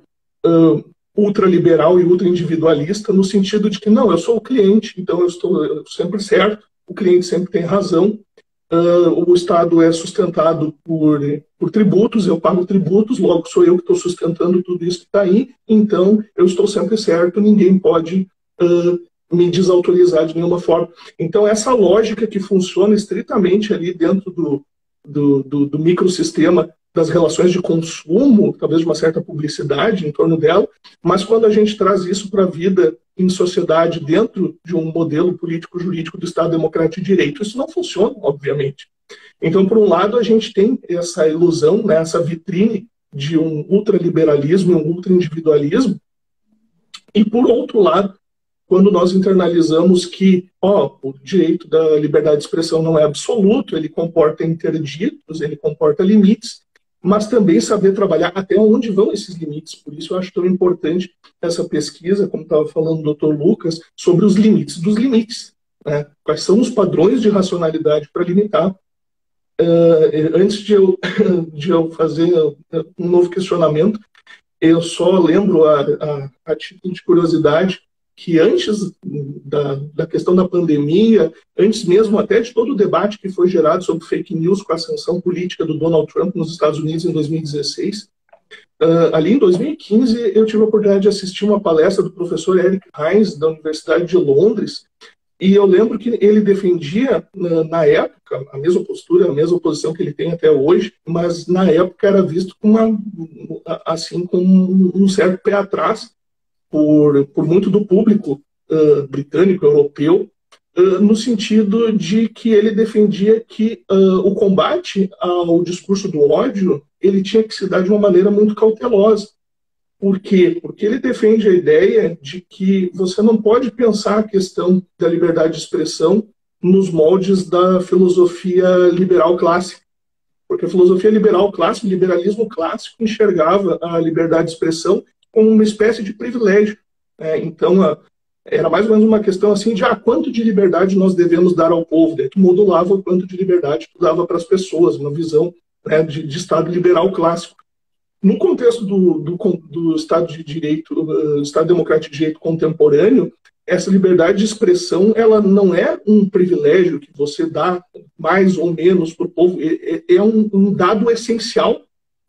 ultraliberal e ultraindividualista, no sentido de que, não, eu sou o cliente, então eu estou sempre certo, o cliente sempre tem razão, o Estado é sustentado por tributos, eu pago tributos, logo sou eu que estou sustentando tudo isso que está aí, então eu estou sempre certo, ninguém pode me desautorizar de nenhuma forma. Então, essa lógica que funciona estritamente ali dentro do microsistema das relações de consumo, talvez de uma certa publicidade em torno dela, mas quando a gente traz isso para a vida em sociedade dentro de um modelo político-jurídico do Estado Democrático de Direito, isso não funciona, obviamente. Então, por um lado, a gente tem essa ilusão, né, essa vitrine de um ultraliberalismo e um ultraindividualismo, e, por outro lado, quando nós internalizamos que o direito da liberdade de expressão não é absoluto, ele comporta interditos, ele comporta limites, mas também saber trabalhar até onde vão esses limites. Por isso eu acho tão importante essa pesquisa, como estava falando o Dr. Lucas, sobre os limites dos limites, né? Quais são os padrões de racionalidade para limitar. Antes de eu fazer um novo questionamento, eu só lembro, a título de curiosidade, que antes da questão da pandemia, antes mesmo até de todo o debate que foi gerado sobre fake news com a ascensão política do Donald Trump nos Estados Unidos em 2016, ali em 2015 eu tive a oportunidade de assistir uma palestra do professor Eric Hines, da Universidade de Londres, e eu lembro que ele defendia, na época, a mesma postura, a mesma posição que ele tem até hoje, mas na época era visto com um certo pé atrás, por muito do público britânico, europeu, no sentido de que ele defendia que o combate ao discurso do ódio ele tinha que se dar de uma maneira muito cautelosa. Por quê? Porque ele defende a ideia de que você não pode pensar a questão da liberdade de expressão nos moldes da filosofia liberal clássica. Porque a filosofia liberal clássica, o liberalismo clássico, enxergava a liberdade de expressão como uma espécie de privilégio. Então, era mais ou menos uma questão assim de quanto de liberdade nós devemos dar ao povo. Daí tu modulava o quanto de liberdade tu dava para as pessoas, uma visão, né, de Estado liberal clássico. No contexto do Estado de Direito, Estado Democrático de Direito contemporâneo, essa liberdade de expressão ela não é um privilégio que você dá mais ou menos para o povo, é um dado essencial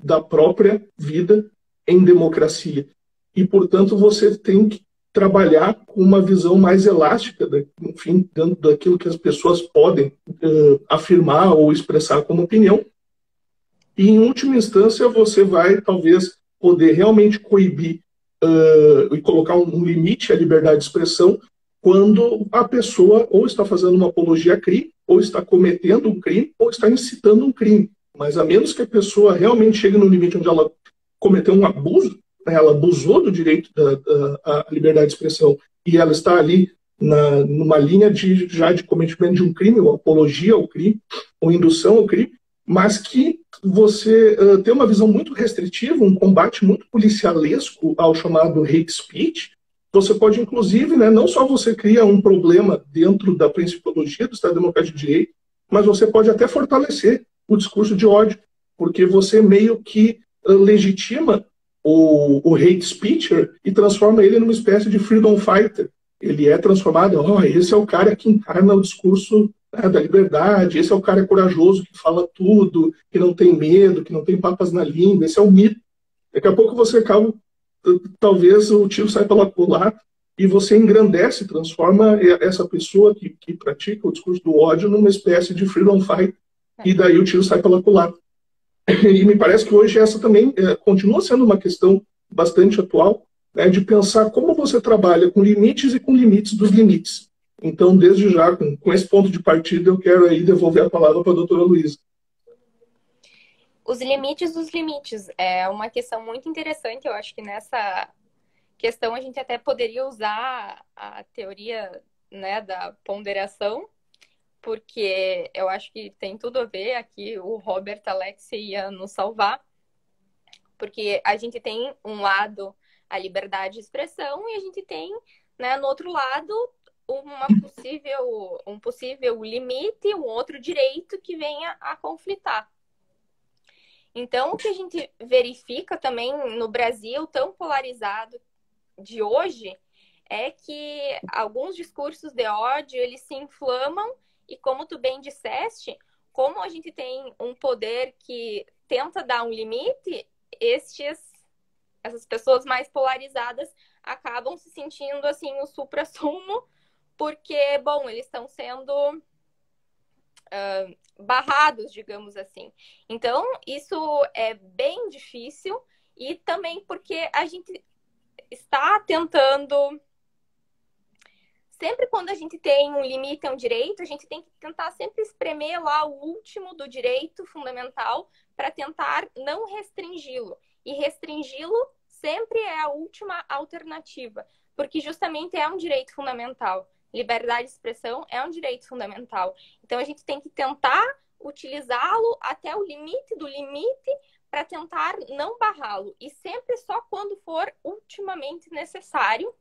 da própria vida em democracia. E, portanto, você tem que trabalhar com uma visão mais elástica, enfim, dentro daquilo que as pessoas podem afirmar ou expressar como opinião. E, em última instância, você vai, talvez, poder realmente coibir e colocar um limite à liberdade de expressão quando a pessoa ou está fazendo uma apologia a crime, ou está cometendo um crime, ou está incitando um crime. Mas, a menos que a pessoa realmente chegue no limite onde ela cometeu um abuso, ela abusou do direito à liberdade de expressão e ela está ali numa linha já de cometimento de um crime, ou apologia ao crime, ou indução ao crime, mas que você tem uma visão muito restritiva, um combate muito policialesco ao chamado hate speech. Você pode, inclusive, né, não só você cria um problema dentro da principiologia do Estado Democrático de Direito, mas você pode até fortalecer o discurso de ódio, porque você meio que legitima o hate speecher e transforma ele numa espécie de freedom fighter. Ele é transformado, esse é o cara que encarna o discurso da liberdade, esse é o cara corajoso que fala tudo, que não tem medo, que não tem papas na língua, esse é o mito. Daqui a pouco você acaba, talvez o tiro sai pela culatra e você engrandece, transforma essa pessoa que pratica o discurso do ódio numa espécie de freedom fighter, e daí o tiro sai pela culatra. E me parece que hoje essa também continua sendo uma questão bastante atual, né, de pensar como você trabalha com limites e com limites dos limites. Então, desde já, com esse ponto de partida, eu quero aí devolver a palavra para a doutora Luísa. Os limites dos limites é uma questão muito interessante. Eu acho que nessa questão a gente até poderia usar a teoria, né, da ponderação, porque eu acho que tem tudo a ver aqui. O Robert Alex ia nos salvar, porque a gente tem um lado a liberdade de expressão e a gente tem, né, no outro lado um possível limite, um outro direito que venha a conflitar. Então, o que a gente verifica também no Brasil tão polarizado de hoje é que alguns discursos de ódio, eles se inflamam e, como tu bem disseste, como a gente tem um poder que tenta dar um limite, essas pessoas mais polarizadas acabam se sentindo assim o suprassumo, porque, bom, eles estão sendo barrados, digamos assim. Então, isso é bem difícil e também porque a gente está tentando... Sempre quando a gente tem um limite a um direito, a gente tem que tentar sempre espremer lá o último do direito fundamental para tentar não restringi-lo. E restringi-lo sempre é a última alternativa, porque justamente é um direito fundamental. Liberdade de expressão é um direito fundamental. Então, a gente tem que tentar utilizá-lo até o limite do limite para tentar não barrá-lo. E sempre só quando for ultimamente necessário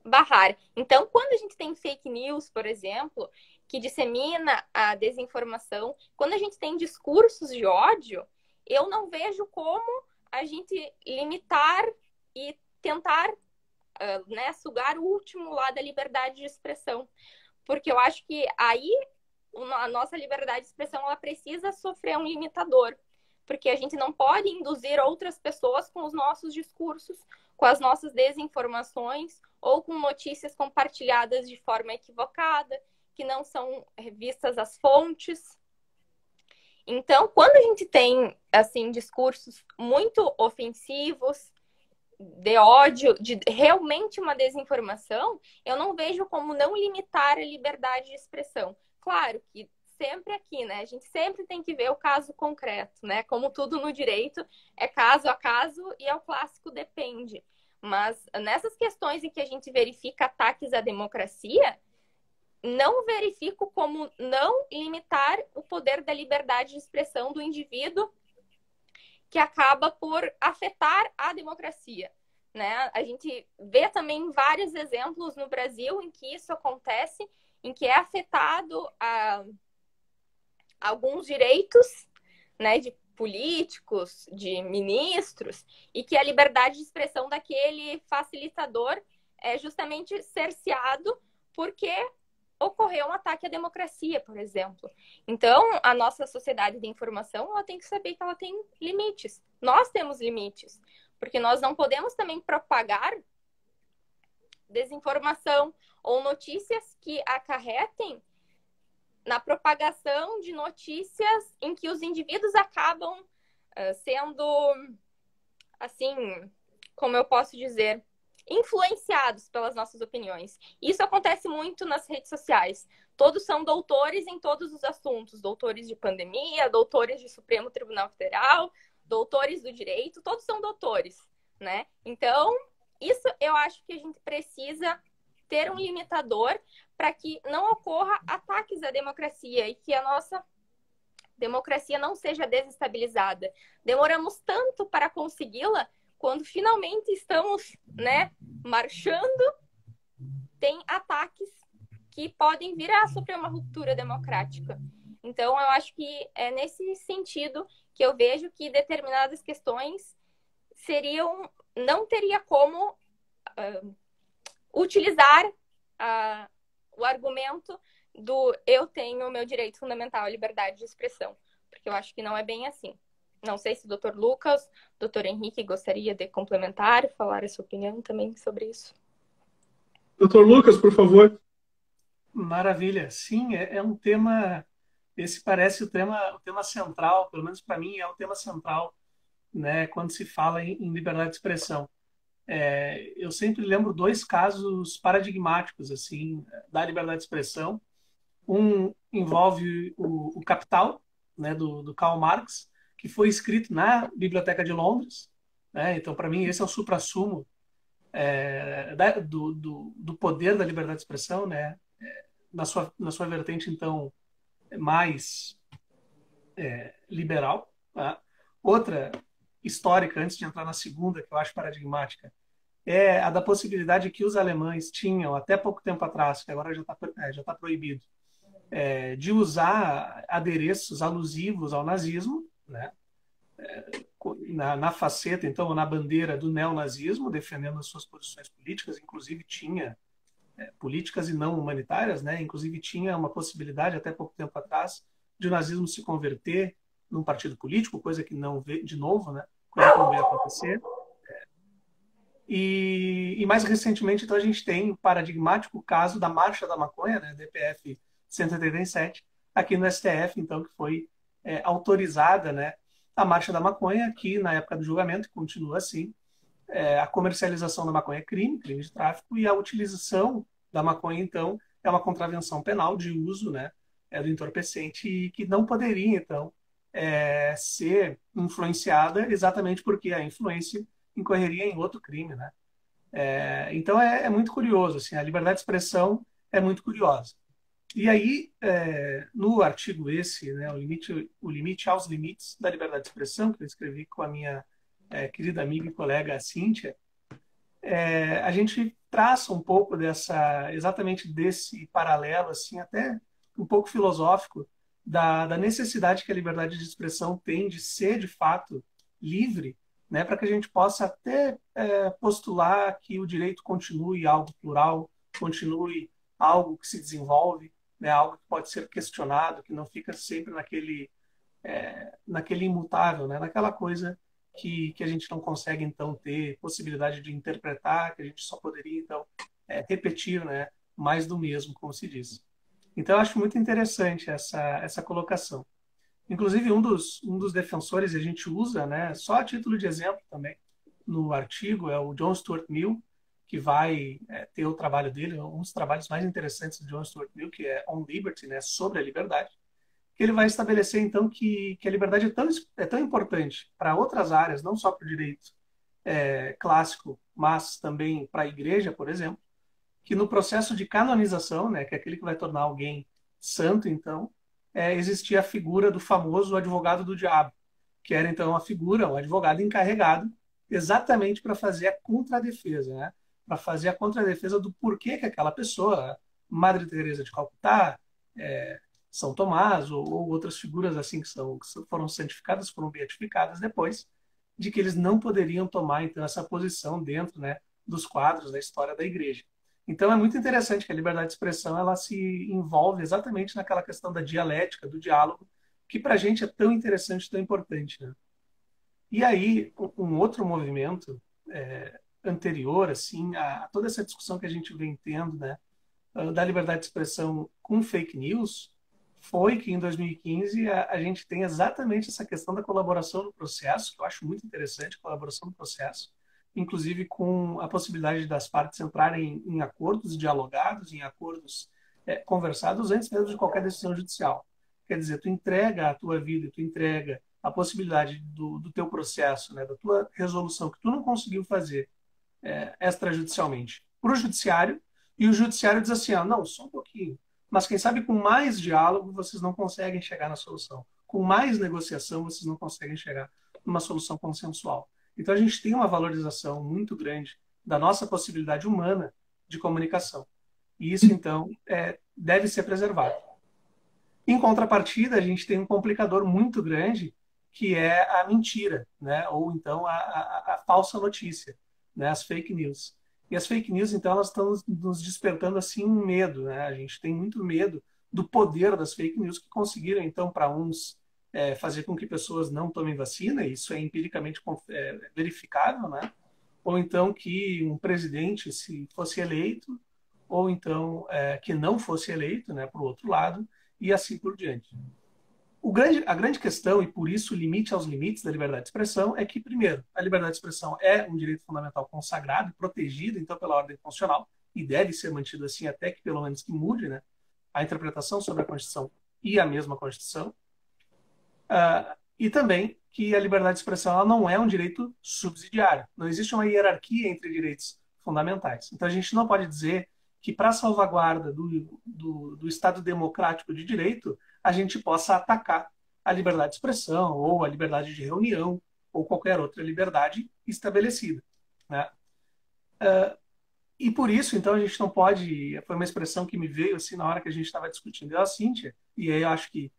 barrar. Então, quando a gente tem fake news, por exemplo, que dissemina a desinformação, quando a gente tem discursos de ódio, eu não vejo como a gente limitar e tentar né, sugar o último lá da liberdade de expressão. Porque eu acho que aí a nossa liberdade de expressão ela precisa sofrer um limitador. Porque a gente não pode induzir outras pessoas com os nossos discursos, com as nossas desinformações ou com notícias compartilhadas de forma equivocada, que não são vistas as fontes. Então, quando a gente tem assim discursos muito ofensivos, de ódio, de realmente uma desinformação, eu não vejo como não limitar a liberdade de expressão. Claro que sempre aqui, né? A gente sempre tem que ver o caso concreto, né? Como tudo no direito, é caso a caso e é o clássico depende. Mas nessas questões em que a gente verifica ataques à democracia, não verifico como não limitar o poder da liberdade de expressão do indivíduo que acaba por afetar a democracia, né? A gente vê também vários exemplos no Brasil em que isso acontece, em que é afetado alguns direitos, né, de políticos, de ministros, e que a liberdade de expressão daquele facilitador é justamente cerceado porque ocorreu um ataque à democracia, por exemplo. Então, a nossa sociedade de informação, ela tem que saber que ela tem limites. Nós temos limites, porque nós não podemos também propagar desinformação ou notícias que acarretem na propagação de notícias em que os indivíduos acabam sendo, assim, como eu posso dizer, influenciados pelas nossas opiniões. Isso acontece muito nas redes sociais. Todos são doutores em todos os assuntos. Doutores de pandemia, doutores de Supremo Tribunal Federal, doutores do direito, todos são doutores, né? Então, isso eu acho que a gente precisa ter um limitador para que não ocorra ataques à democracia e que a nossa democracia não seja desestabilizada. Demoramos tanto para consegui-la, quando finalmente estamos, né, marchando, tem ataques que podem vir a sofrer uma ruptura democrática. Então, eu acho que é nesse sentido que eu vejo que determinadas questões não teria como utilizar o argumento do eu tenho o meu direito fundamental à liberdade de expressão, porque eu acho que não é bem assim. Não sei se o Dr. Lucas, Dr. Henrique gostaria de complementar, falar a sua opinião também sobre isso. Dr. Lucas, por favor. Maravilha. Sim, é um tema... Esse parece o tema central, pelo menos para mim, é o tema central, né, quando se fala em liberdade de expressão. eu sempre lembro dois casos paradigmáticos assim da liberdade de expressão. Um envolve o Capital, né, do Karl Marx, que foi escrito na Biblioteca de Londres, né? Então, para mim, esse é o suprassumo do poder da liberdade de expressão, né? Na sua vertente, então, mais liberal. Tá? Outra histórica, antes de entrar na segunda, que eu acho paradigmática, é a da possibilidade que os alemães tinham, até pouco tempo atrás, que agora já tá proibido, de usar adereços alusivos ao nazismo, né? Na faceta, então, na bandeira do neonazismo, defendendo as suas posições políticas, inclusive tinha políticas e não humanitárias, né? Inclusive tinha uma possibilidade, até pouco tempo atrás, de o nazismo se converter num partido político, coisa que não vê, de novo, né? Coisa que não veio acontecer. E mais recentemente, então, a gente tem o paradigmático caso da Marcha da Maconha, né? DPF 187, aqui no STF, então, que foi autorizada, né? A Marcha da Maconha, que na época do julgamento, continua assim, a comercialização da maconha é crime de tráfico, e a utilização da maconha, então, é uma contravenção penal de uso, né, do entorpecente, e que não poderia, então, ser influenciada exatamente porque a influência incorreria em outro crime, né? Então é muito curioso, assim, a liberdade de expressão é muito curiosa. E aí, no artigo esse, né, o limite aos limites da liberdade de expressão, que eu escrevi com a minha querida amiga e colega Cíntia, a gente traça um pouco exatamente desse paralelo, assim, até um pouco filosófico, da necessidade que a liberdade de expressão tem de ser, de fato, livre, né, para que a gente possa até postular que o direito continue algo plural, continue algo que se desenvolve, né, algo que pode ser questionado, que não fica sempre naquele imutável, né, naquela coisa que a gente não consegue, então, ter possibilidade de interpretar, que a gente só poderia, então, repetir, né, mais do mesmo, como se diz. Então, eu acho muito interessante essa colocação. Inclusive, um dos defensores, a gente usa, né, só a título de exemplo também, no artigo, é o John Stuart Mill, que vai ter o trabalho dele, um dos trabalhos mais interessantes do John Stuart Mill, que é On Liberty, né, sobre a liberdade, que ele vai estabelecer, então, que a liberdade é tão importante para outras áreas, não só para o direito clássico, mas também para a igreja, por exemplo, que no processo de canonização, né, que é aquele que vai tornar alguém santo, então, existia a figura do famoso advogado do diabo, que era, então, a figura, o advogado encarregado exatamente para fazer a contradefesa, né, para fazer a contradefesa do porquê que aquela pessoa, Madre Teresa de Calcutá, São Tomás ou outras figuras assim que foram santificadas, foram beatificadas depois, de que eles não poderiam tomar então essa posição dentro, né, dos quadros da história da igreja. Então é muito interessante que a liberdade de expressão ela se envolve exatamente naquela questão da dialética, do diálogo, que para a gente é tão interessante, tão importante, né? E aí um outro movimento anterior assim a toda essa discussão que a gente vem tendo, né, da liberdade de expressão com fake news, foi que em 2015 a gente tem exatamente essa questão da colaboração no processo, que eu acho muito interessante, a colaboração no processo, inclusive com a possibilidade das partes entrarem em acordos dialogados, em acordos conversados antes mesmo de qualquer decisão judicial. Quer dizer, tu entrega a tua vida, tu entrega a possibilidade do teu processo, né, da tua resolução que tu não conseguiu fazer extrajudicialmente para o judiciário, e o judiciário diz assim, não, só um pouquinho, mas quem sabe com mais diálogo vocês não conseguem chegar na solução. Com mais negociação vocês não conseguem chegar numa solução consensual. Então a gente tem uma valorização muito grande da nossa possibilidade humana de comunicação. E isso, então, deve ser preservado. Em contrapartida, a gente tem um complicador muito grande, que é a mentira, né? Ou então a falsa notícia, né? As fake news. E as fake news, então, elas estão nos despertando assim um medo, né? A gente tem muito medo do poder das fake news, que conseguiram, então, para uns fazer com que pessoas não tomem vacina, isso é empiricamente verificável, né? Ou então que um presidente, se fosse eleito, ou então que não fosse eleito, né, por outro lado, e assim por diante. A grande questão, e por isso o limite aos limites da liberdade de expressão, é que, primeiro, a liberdade de expressão é um direito fundamental consagrado, protegido, então, pela ordem constitucional, e deve ser mantido assim até que, pelo menos, que mude, né, a interpretação sobre a Constituição e a mesma Constituição. E também que a liberdade de expressão ela não é um direito subsidiário. Não existe uma hierarquia entre direitos fundamentais. Então, a gente não pode dizer que, para a salvaguarda do Estado democrático de direito, a gente possa atacar a liberdade de expressão, ou a liberdade de reunião, ou qualquer outra liberdade estabelecida, né? E por isso, então, a gente não pode... Foi uma expressão que me veio assim na hora que a gente estava discutindo. Eu, a Cíntia, e aí eu acho que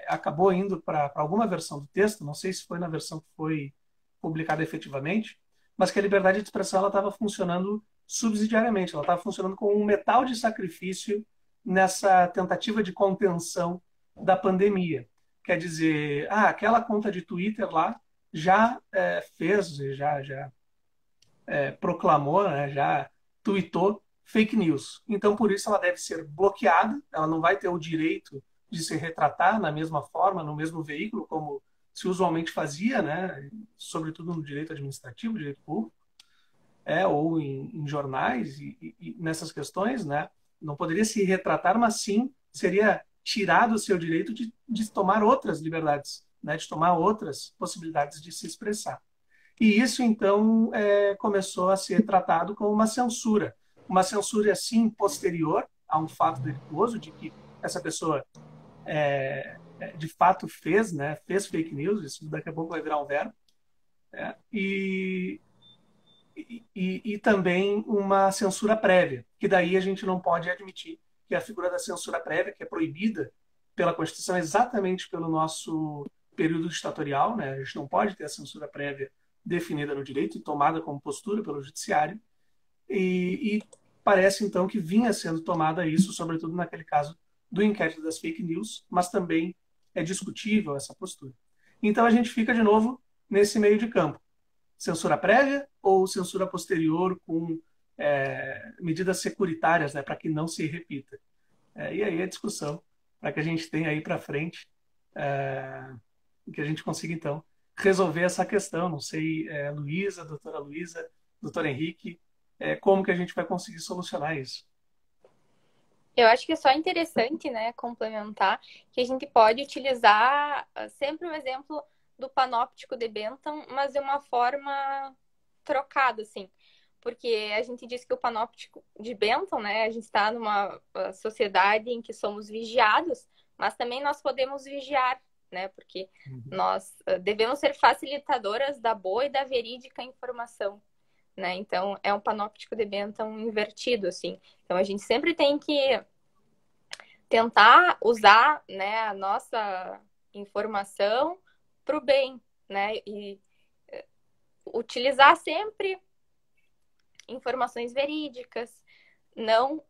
acabou indo para alguma versão do texto, não sei se foi na versão que foi publicada efetivamente, mas que a liberdade de expressão ela estava funcionando subsidiariamente, ela estava funcionando como um metal de sacrifício nessa tentativa de contenção da pandemia. Quer dizer, aquela conta de Twitter lá já proclamou, né, já tweetou fake news. Então, por isso, ela deve ser bloqueada, ela não vai ter o direito de se retratar na mesma forma, no mesmo veículo, como se usualmente fazia, né, sobretudo no direito administrativo, direito público, ou em jornais e nessas questões, né, não poderia se retratar, mas sim seria tirado o seu direito de tomar outras liberdades, né, de tomar outras possibilidades de se expressar. E isso, então, começou a ser tratado como uma censura assim, posterior a um fato delituoso de que essa pessoa de fato fez fake news, isso daqui a pouco vai virar um verbo, e também uma censura prévia, que daí a gente não pode admitir que a figura da censura prévia, que é proibida pela Constituição exatamente pelo nosso período ditatorial, né? A gente não pode ter a censura prévia definida no direito e tomada como postura pelo judiciário, e parece então que vinha sendo tomada isso, sobretudo naquele caso do inquérito das fake news, mas também é discutível essa postura. Então a gente fica de novo nesse meio de campo. Censura prévia ou censura posterior com medidas securitárias, né, para que não se repita. E aí a discussão para que a gente tenha aí para frente, que a gente consiga então resolver essa questão. Não sei, Luísa, doutor Henrique, como que a gente vai conseguir solucionar isso? Eu acho que é só interessante, né, complementar que a gente pode utilizar sempre um exemplo do panóptico de Bentham, mas de uma forma trocada, assim. Porque a gente diz que o panóptico de Bentham, né, a gente está numa sociedade em que somos vigiados, mas também nós podemos vigiar, né, porque nós devemos ser facilitadoras da boa e da verídica informação, né? Então, é um panóptico de Bentham invertido, assim. Então, a gente sempre tem que tentar usar, né, a nossa informação para o bem, né? E utilizar sempre informações verídicas, não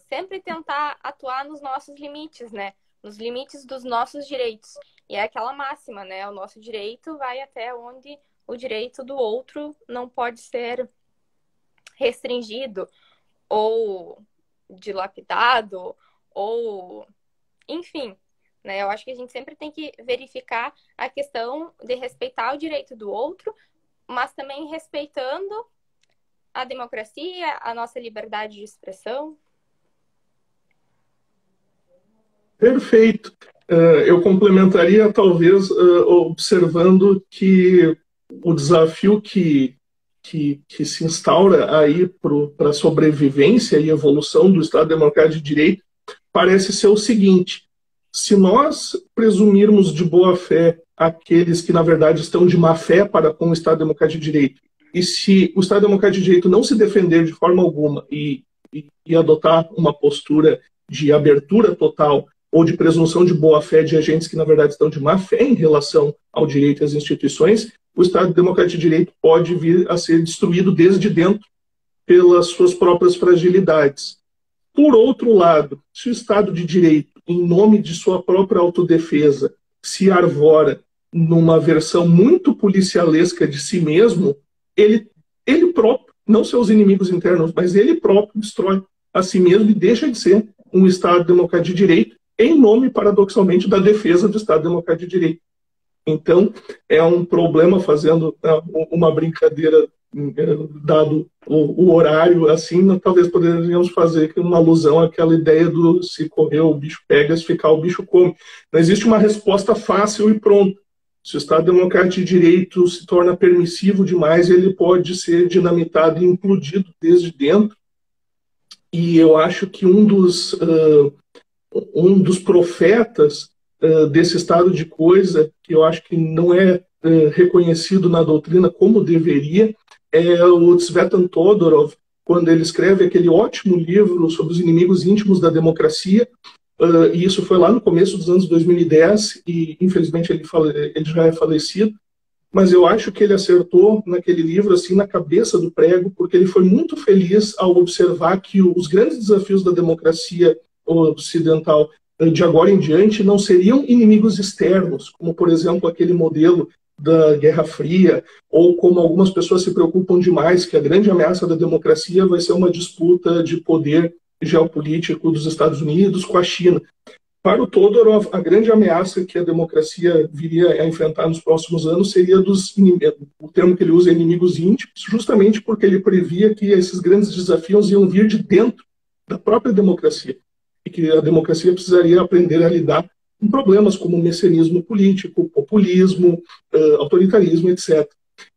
sempre tentar atuar nos nossos limites, né? Nos limites dos nossos direitos. E é aquela máxima, né? O nosso direito vai até onde o direito do outro não pode ser restringido ou dilapidado ou enfim, né? Eu acho que a gente sempre tem que verificar a questão de respeitar o direito do outro, mas também respeitando a democracia, a nossa liberdade de expressão. Perfeito. Eu complementaria, talvez, observando que o desafio que se instaura aí para a sobrevivência e evolução do Estado Democrático de Direito parece ser o seguinte: se nós presumirmos de boa fé aqueles que, na verdade, estão de má fé para com o Estado Democrático de Direito, e se o Estado Democrático de Direito não se defender de forma alguma e adotar uma postura de abertura total ou de presunção de boa fé de agentes que, na verdade, estão de má fé em relação ao direito e às instituições, o Estado Democrático de Direito pode vir a ser destruído desde dentro pelas suas próprias fragilidades. Por outro lado, se o Estado de Direito, em nome de sua própria autodefesa, se arvora numa versão muito policialesca de si mesmo, ele próprio, não seus inimigos internos, mas ele próprio destrói a si mesmo e deixa de ser um Estado democrático de direito em nome, paradoxalmente, da defesa do Estado Democrático de Direito. Então, é um problema, fazendo uma brincadeira, dado o horário, assim, talvez poderíamos fazer uma alusão àquela ideia do se correr o bicho pega, se ficar o bicho come. Não existe uma resposta fácil e pronta. Se o Estado Democrático de Direito se torna permissivo demais, ele pode ser dinamitado e implodido desde dentro. E eu acho que um dos profetas desse estado de coisa, que eu acho que não é reconhecido na doutrina como deveria, é o Tzvetan Todorov, quando ele escreve aquele ótimo livro sobre os inimigos íntimos da democracia, e isso foi lá no começo dos anos 2010, e infelizmente ele já é falecido, mas eu acho que ele acertou naquele livro, assim, na cabeça do prego, porque ele foi muito feliz ao observar que os grandes desafios da democracia ocidental de agora em diante não seriam inimigos externos, como, por exemplo, aquele modelo da Guerra Fria, ou como algumas pessoas se preocupam demais, que a grande ameaça da democracia vai ser uma disputa de poder geopolítico dos Estados Unidos com a China. Para o Todorov, a grande ameaça que a democracia viria a enfrentar nos próximos anos seria o termo que ele usa é inimigos íntimos, justamente porque ele previa que esses grandes desafios iam vir de dentro da própria democracia e que a democracia precisaria aprender a lidar com problemas como messianismo político, populismo, autoritarismo, etc.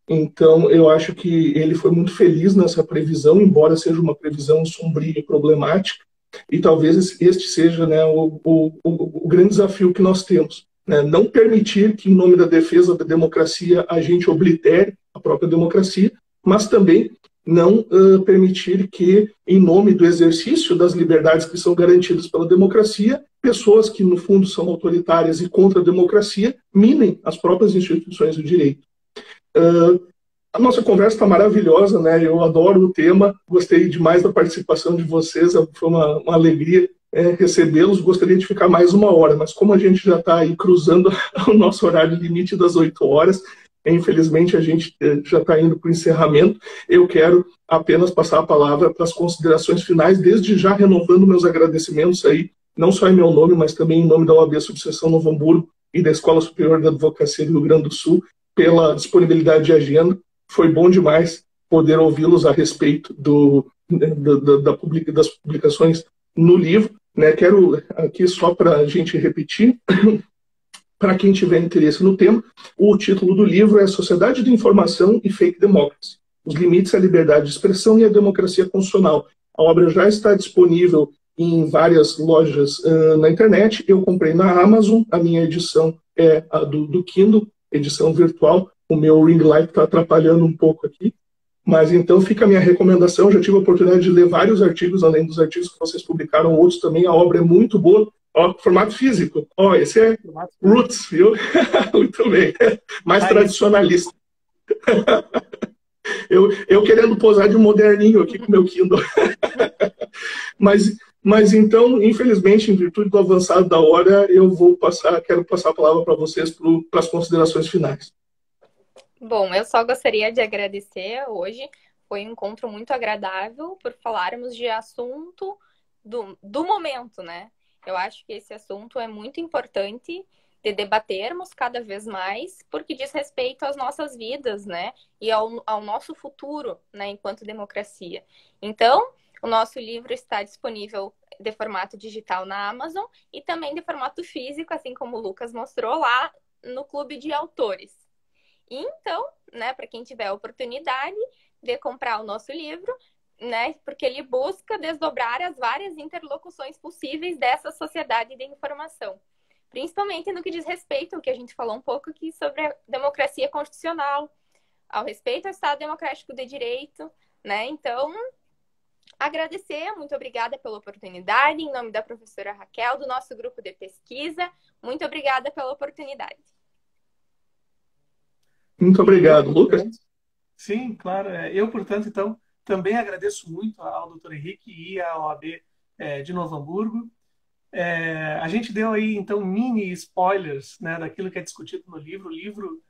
Então, eu acho que ele foi muito feliz nessa previsão, embora seja uma previsão sombria e problemática, e talvez este seja, né, o grande desafio que nós temos. Né? Não permitir que, em nome da defesa da democracia, a gente oblitere a própria democracia, mas também não permitir que, em nome do exercício das liberdades que são garantidas pela democracia, pessoas que, no fundo, são autoritárias e contra a democracia, minem as próprias instituições do direito. A nossa conversa está maravilhosa, né? Eu adoro o tema, gostei demais da participação de vocês, foi uma alegria recebê-los. Gostaria de ficar mais 1 hora, mas como a gente já está aí cruzando o nosso horário limite das 8 horas, infelizmente a gente já está indo para o encerramento. Eu quero apenas passar a palavra para as considerações finais, desde já renovando meus agradecimentos aí, não só em meu nome, mas também em nome da OAB Subseção Novo Hamburgo e da Escola Superior da Advocacia do Rio Grande do Sul, pela disponibilidade de agenda. Foi bom demais poder ouvi-los a respeito das publicações no livro. Né? Quero aqui, só para a gente repetir, para quem tiver interesse no tema, o título do livro é Sociedade de Informação e Fake Democracy, os limites à liberdade de expressão e à democracia constitucional. A obra já está disponível em várias lojas na internet. Eu comprei na Amazon, a minha edição é a do Kindle, edição virtual. O meu ring light está atrapalhando um pouco aqui. Mas então fica a minha recomendação. Já tive a oportunidade de ler vários artigos, além dos artigos que vocês publicaram, outros também. A obra é muito boa. Ó, formato físico. Ó, esse é Roots, viu? Muito bem. Mais tradicionalista. Eu querendo posar de moderninho aqui com o meu Kindle. Mas então, infelizmente, em virtude do avançado da hora, quero passar a palavra para vocês para as considerações finais. Bom, eu só gostaria de agradecer hoje. Foi um encontro muito agradável por falarmos de assunto do momento, né? Eu acho que esse assunto é muito importante de debatermos cada vez mais, porque diz respeito às nossas vidas, né? E ao nosso futuro, né, enquanto democracia. Então, o nosso livro está disponível de formato digital na Amazon e também de formato físico, assim como o Lucas mostrou lá no Clube de Autores. Então, né, para quem tiver a oportunidade de comprar o nosso livro, né, porque ele busca desdobrar as várias interlocuções possíveis dessa sociedade de informação, principalmente no que diz respeito ao que a gente falou um pouco aqui sobre a democracia constitucional, ao respeito ao Estado Democrático de Direito, né? Então, agradecer, muito obrigada pela oportunidade, em nome da professora Raquel, do nosso grupo de pesquisa, muito obrigada pela oportunidade. Muito obrigado, Lucas. Sim, claro. Eu, portanto, então, também agradeço muito ao Dr. Henrique e à OAB de Novo Hamburgo. A gente deu aí, então, mini spoilers, né, daquilo que é discutido no livro. O livro,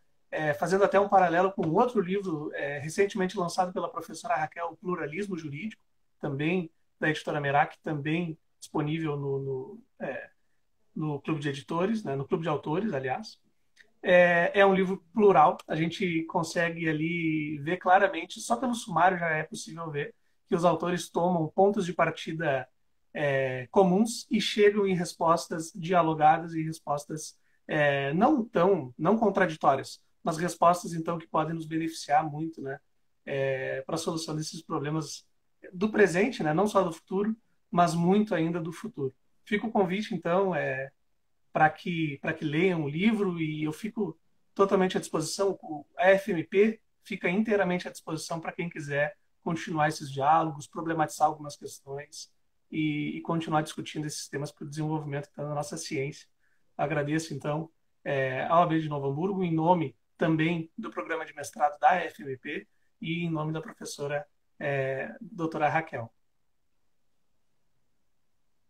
fazendo até um paralelo com outro livro recentemente lançado pela professora Raquel, o Pluralismo Jurídico, também da editora Merak, também disponível no Clube de Editores, né, no Clube de Autores, aliás. É um livro plural, a gente consegue ali ver claramente, só pelo sumário já é possível ver, que os autores tomam pontos de partida comuns e chegam em respostas dialogadas e respostas não contraditórias, mas respostas, então, que podem nos beneficiar muito, né, para a solução desses problemas do presente, né, não só do futuro, mas muito ainda do futuro. Fica o convite, então, para que leiam o livro, e eu fico totalmente à disposição. A FMP fica inteiramente à disposição para quem quiser continuar esses diálogos, problematizar algumas questões e continuar discutindo esses temas para o desenvolvimento, então, da nossa ciência. Agradeço, então, à OAB de Novo Hamburgo, em nome também do programa de mestrado da FMP e em nome da professora doutora Raquel.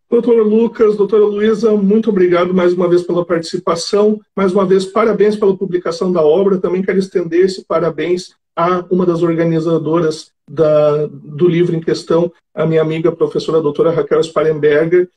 Doutor Lucas, doutora Luísa, muito obrigado mais uma vez pela participação. Mais uma vez, parabéns pela publicação da obra. Também quero estender esse parabéns a uma das organizadoras do livro em questão, a minha amiga, a professora doutora Raquel Sparenberger.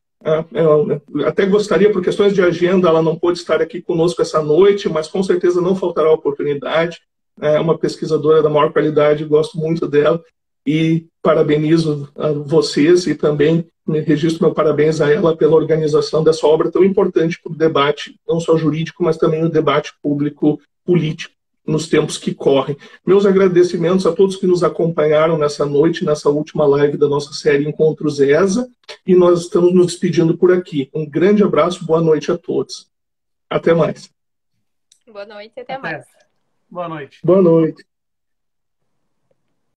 Até gostaria, por questões de agenda, ela não pôde estar aqui conosco essa noite, mas com certeza não faltará oportunidade. É uma pesquisadora da maior qualidade, gosto muito dela. E parabenizo a vocês e também registro meu parabéns a ela pela organização dessa obra tão importante para o debate, não só jurídico, mas também o debate público-político nos tempos que correm. Meus agradecimentos a todos que nos acompanharam nessa noite, nessa última live da nossa série Encontros ESA, e nós estamos nos despedindo por aqui. Um grande abraço, boa noite a todos. Até mais. Boa noite e até mais. Boa noite. Boa noite.